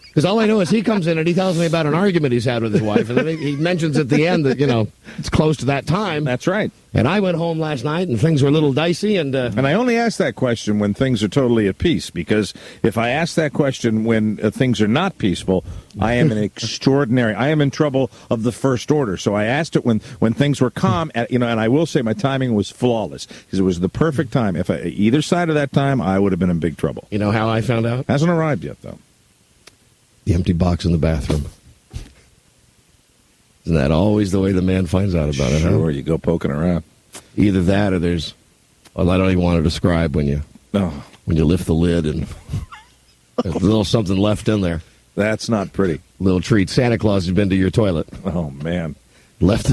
Because all I know is he comes in and he tells me about an argument he's had with his wife, and then he mentions at the end that, it's close to that time. That's right. And I went home last night, and things were a little dicey, and I only ask that question when things are totally at peace, because if I ask that question when things are not peaceful, I am I am in trouble of the first order. So I asked it when things were calm, and I will say my timing was flawless, because it was the perfect time. If either side of that time, I would have been in big trouble. You know how I found out? Hasn't arrived yet, though. The empty box in the bathroom. Isn't that always the way the man finds out about it? Sure, you go poking around. Either that or there's, I don't even want to describe when you lift the lid and there's a little something left in there. That's not pretty. Little treat. Santa Claus has been to your toilet. Oh, man. Left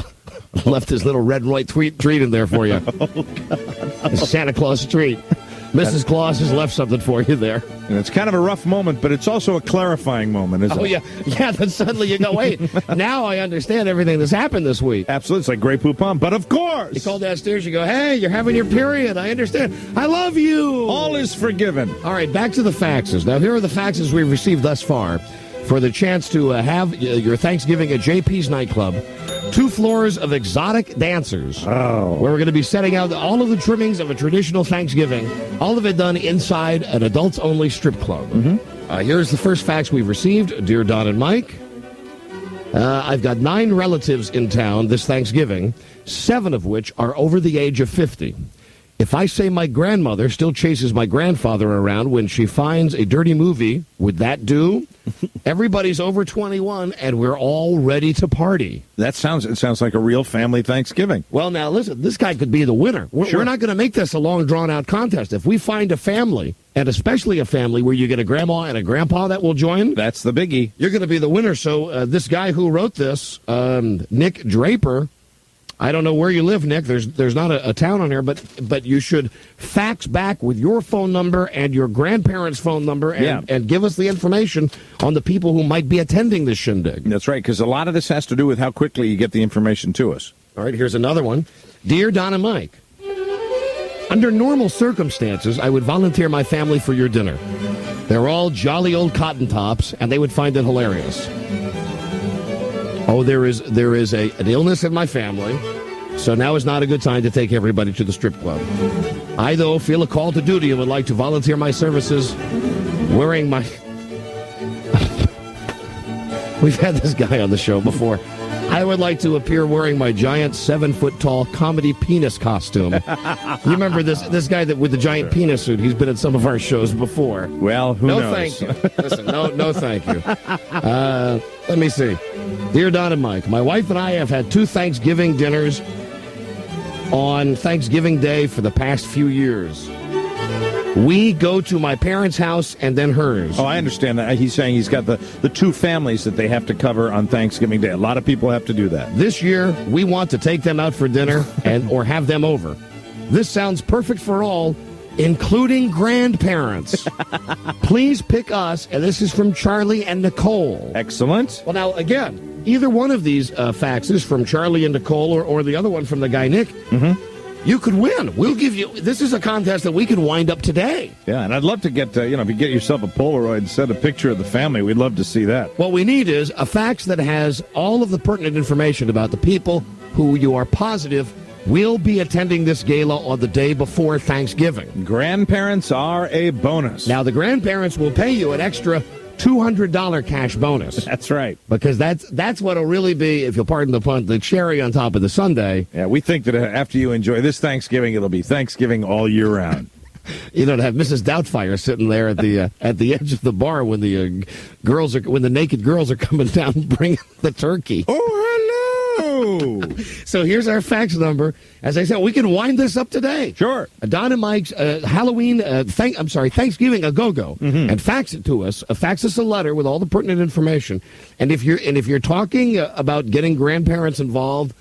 his little red and white treat in there for you. Oh, God. Santa Claus treat. Mrs. Claus has left something for you there. And it's kind of a rough moment, but it's also a clarifying moment, isn't it? Oh, yeah. Yeah, then suddenly you go, wait, now I understand everything that's happened this week. Absolutely. It's like Grey Poupon, but of course. You call downstairs, you go, hey, you're having your period. I understand. I love you. All is forgiven. All right, back to the faxes. Now, here are the faxes we've received thus far for the chance to have your Thanksgiving at JP's nightclub. 2 floors of exotic dancers. Oh. Where we're going to be setting out all of the trimmings of a traditional Thanksgiving. All of it done inside an adults-only strip club. Mm-hmm. Here's the first fax we've received. Dear Don and Mike, I've got 9 relatives in town this Thanksgiving, 7 of which are over the age of 50. If I say my grandmother still chases my grandfather around when she finds a dirty movie, would that do? Everybody's over 21, and we're all ready to party. It sounds like a real family Thanksgiving. Well, now, listen, this guy could be the winner. We're not going to make this a long, drawn-out contest. If we find a family, and especially a family where you get a grandma and a grandpa that will join, that's the biggie. You're going to be the winner. So this guy who wrote this, Nick Draper, I don't know where you live, Nick. There's not a town on here, but you should fax back with your phone number and your grandparents' phone number and give us the information on the people who might be attending this shindig. That's right, because a lot of this has to do with how quickly you get the information to us. All right, here's another one. Dear Don and Mike, under normal circumstances, I would volunteer my family for your dinner. They're all jolly old cotton tops, and they would find it hilarious. Oh, there is an illness in my family, so now is not a good time to take everybody to the strip club. I, though, feel a call to duty and would like to volunteer my services wearing my... We've had this guy on the show before. I would like to appear wearing my giant 7-foot-tall comedy penis costume. You remember this guy that with the giant penis suit? He's been in some of our shows before. Well, who knows? No, thank you. Listen, no, thank you. Let me see. Dear Don and Mike, my wife and I have had 2 Thanksgiving dinners on Thanksgiving Day for the past few years. We go to my parents' house and then hers. Oh, I understand that. He's saying he's got the 2 families that they have to cover on Thanksgiving Day. A lot of people have to do that. This year, we want to take them out for dinner or have them over. This sounds perfect for all, including grandparents. Please pick us, and this is from Charlie and Nicole. Excellent. Well, now, again, either one of these faxes from Charlie and Nicole or the other one from the guy Nick, you could win. We'll give you... This is a contest that we could wind up today. Yeah, and I'd love to get, if you get yourself a Polaroid and send a picture of the family, we'd love to see that. What we need is a fax that has all of the pertinent information about the people who you are positive will be attending this gala on the day before Thanksgiving. Grandparents are a bonus. Now, the grandparents will pay you an extra $200 cash bonus. That's right. Because that's what it'll really be, if you'll pardon the pun, the cherry on top of the sundae. Yeah, we think that after you enjoy this Thanksgiving, it'll be Thanksgiving all year round. You don't have Mrs. Doubtfire sitting there at the edge of the bar when the naked girls are coming down bringing the turkey. Oh, hello! So here's our fax number. As I said, we can wind this up today. Sure. Don and Mike's Thanksgiving a go-go, and fax it to us. Fax us a letter with all the pertinent information. And if you're talking about getting grandparents involved,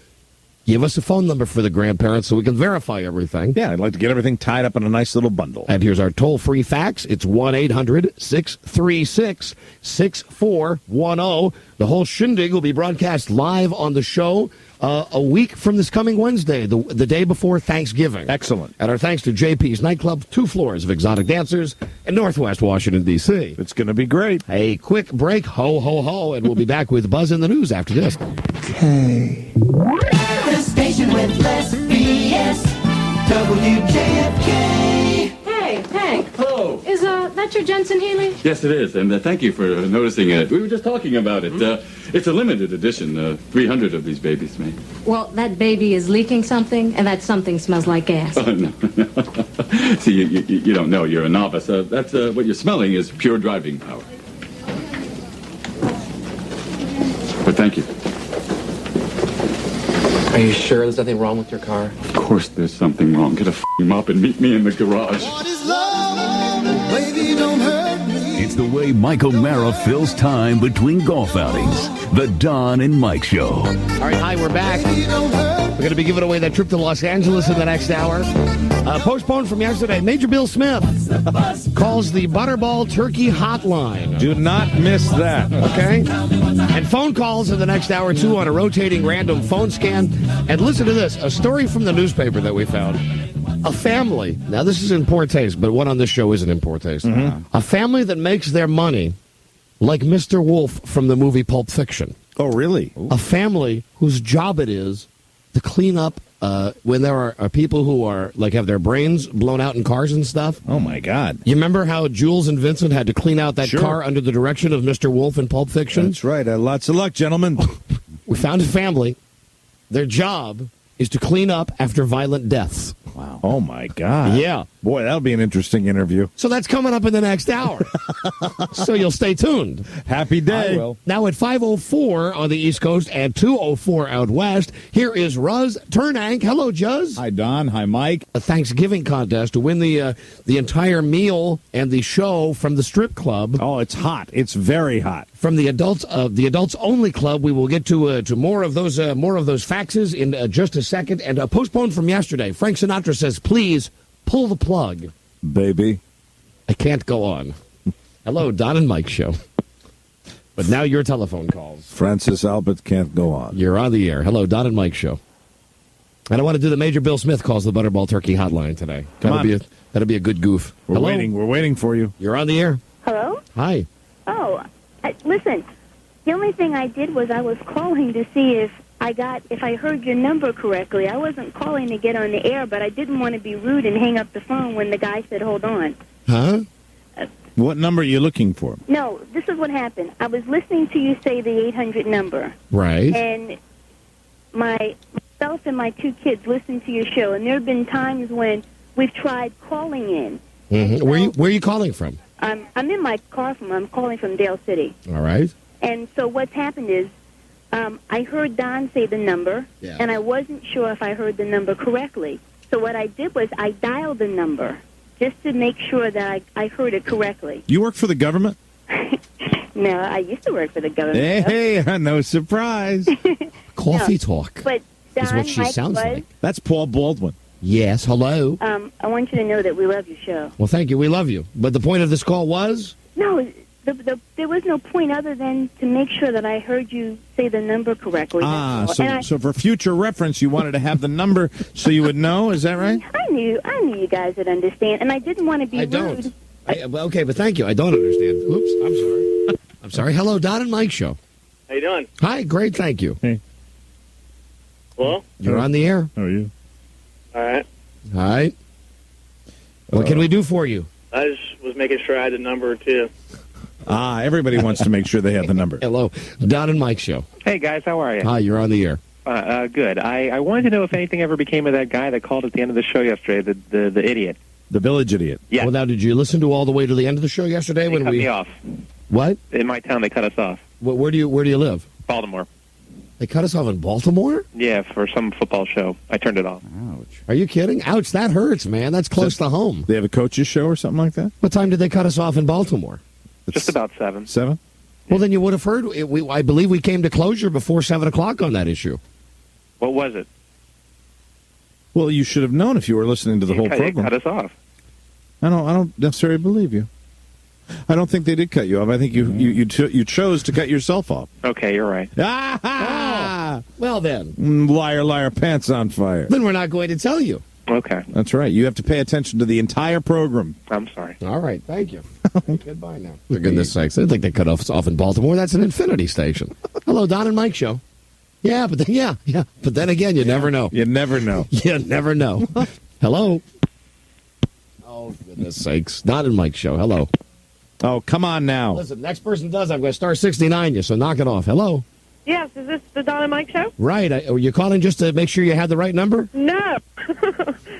give us a phone number for the grandparents so we can verify everything. Yeah, I'd like to get everything tied up in a nice little bundle. And here's our toll-free fax. It's 1-800-636-6410. The whole shindig will be broadcast live on the show a week from this coming Wednesday, the day before Thanksgiving. Excellent. And our thanks to JP's Nightclub, 2 floors of exotic dancers in Northwest Washington, D.C. It's going to be great. A quick break, ho, ho, ho, and we'll be back with Buzz in the News after this. Okay. The station with less BS, WJFK. Hey, Hank. Hello. Is that your Jensen Healy? Yes, it is, and thank you for noticing it. We were just talking about it. It's a limited edition, 300 of these babies made. Well, that baby is leaking something, and that something smells like gas. Oh, no. See, you don't know. You're a novice. That's what you're smelling is pure driving power. But thank you. Are you sure there's nothing wrong with your car? Of course there's something wrong. Get a f***ing mop and meet me in the garage. It's the way Mike O'Mara fills time between golf outings. The Don and Mike Show. All right, hi, we're back. We're going to be giving away that trip to Los Angeles in the next hour. Postponed from yesterday. Major Bill Smith calls the Butterball Turkey Hotline. Do not miss that. Okay? And phone calls in the next hour, too, on a rotating random phone scan. And listen to this, a story from the newspaper that we found. A family, now this is in poor taste, but one on this show isn't in poor taste. A family that makes their money like Mr. Wolf from the movie Pulp Fiction. Oh, really? A family whose job it is to clean up when there are people who are like have their brains blown out in cars and stuff. Oh, my God. You remember how Jules and Vincent had to clean out that car under the direction of Mr. Wolf in Pulp Fiction? That's right. Lots of luck, gentlemen. We found a family. Their job is to clean up after violent deaths. Wow. Oh, my God. Yeah. Boy, that'll be an interesting interview. So that's coming up in the next hour. So you'll stay tuned. Happy day. I will. Now at 5:04 on the East Coast and 2:04 out west, here is Ruz Turnank. Hello, Juz. Hi, Don. Hi, Mike. A Thanksgiving contest to win the entire meal and the show from the strip club. Oh, it's hot. It's very hot. From the adults only club. We will get to more of those faxes in just a second. And postponed from yesterday. Frank Sinatra says, "Please pull the plug, baby. I can't go on." Hello, Don and Mike Show. But now your telephone calls. Francis Albert can't go on. You're on the air. Hello, Don and Mike Show. And I want to do the Major Bill Smith calls the Butterball Turkey Hotline today. That'll be a good goof. We're waiting for you. You're on the air. Hello? Hi. Oh, listen. The only thing I did was I was calling to see if I heard your number correctly. I wasn't calling to get on the air, but I didn't want to be rude and hang up the phone when the guy said, "Hold on." Huh? What number are you looking for? No, this is what happened. I was listening to you say the 800 number. Right. And myself and my 2 kids listened to your show, and there have been times when we've tried calling in. Mm-hmm. Where are you calling from? I'm in my car I'm calling from Dale City. All right. And so what's happened is I heard Don say the number, and I wasn't sure if I heard the number correctly. So what I did was I dialed the number just to make sure that I heard it correctly. You work for the government? No, I used to work for the government. Hey, no surprise. Coffee talk. But Don, is what she Mike sounds was, like. That's Paul Baldwin. Yes, hello. I want you to know that we love your show. Well, thank you. We love you. But the point of this call was? No, there was no point other than to make sure that I heard you say the number correctly. So for future reference, you wanted to have the number so you would know? Is that right? I knew you guys would understand, and I didn't want to be rude. Don't. Okay, but thank you. I don't understand. Oops, I'm sorry. I'm sorry. Hello, Don and Mike show. How you doing? Hi, great, thank you. Hey. Hello? You're on the air. How are you? All right. Hi. What can we do for you? I just was making sure I had the number, too. Everybody wants to make sure they have the number. Hello, Don and Mike show. Hey, guys, how are you? Hi, you're on the air. Good. I wanted to know if anything ever became of that guy that called at the end of the show yesterday, the idiot. The village idiot. Yeah. Well, now, did you listen to all the way to the end of the show yesterday? They cut me off. What? In my town, they cut us off. Where do you live? Baltimore. They cut us off in Baltimore? Yeah, for some football show. I turned it off. Ouch. Are you kidding? Ouch, that hurts, man. That's close to home. They have a coach's show or something like that? What time did they cut us off in Baltimore? Just about 7. 7? Well, then you would have heard. I believe we came to closure before 7 o'clock on that issue. What was it? Well, you should have known if you were listening to the whole program. They cut us off. I don't necessarily believe you. I don't think they did cut you off. I think you chose to cut yourself off. Okay, you're right. Well, then. Liar, liar, pants on fire. Then we're not going to tell you. Okay. That's right. You have to pay attention to the entire program. I'm sorry. All right. Thank you. Goodbye now. For goodness sakes. I think they cut us off in Baltimore. That's an Infinity station. Hello, Don and Mike show. Yeah, but then, yeah. But then again, you never know. You never know. You never know. Hello. Oh, goodness sakes. Don and Mike show. Hello. Oh, come on now. Listen, next person does, I'm going to star 69 you, so knock it off. Hello. Yes, is this the Don and Mike show? Right. Are you calling just to make sure you had the right number? No.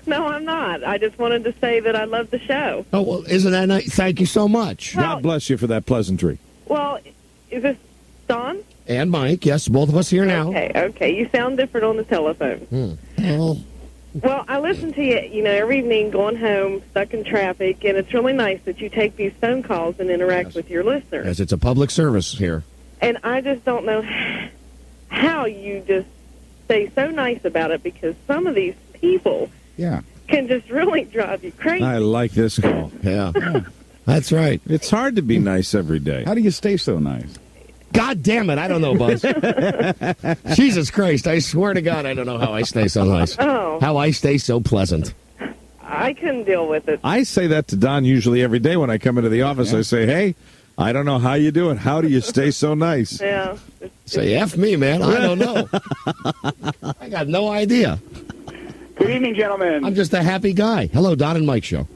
No, I'm not. I just wanted to say that I love the show. Oh, well, isn't that nice? Thank you so much. God bless you for that pleasantry. Well, is this Don? And Mike, yes, both of us here now. Okay. You sound different on the telephone. Well, I listen to you, every evening going home, stuck in traffic, and it's really nice that you take these phone calls and interact with your listeners. Yes, it's a public service here. And I just don't know how you just stay so nice about it, because some of these people can just really drive you crazy. I like this call. Yeah. That's right. It's hard to be nice every day. How do you stay so nice? God damn it, I don't know, Buzz. Jesus Christ, I swear to God, I don't know how I stay so nice. Oh. How I stay so pleasant. I couldn't deal with it. I say that to Don usually every day when I come into the office. I say, hey, I don't know how you do it. How do you stay so nice? Yeah. Say, F me, man. I don't know. I got no idea. Good evening, gentlemen. I'm just a happy guy. Hello, Don and Mike show.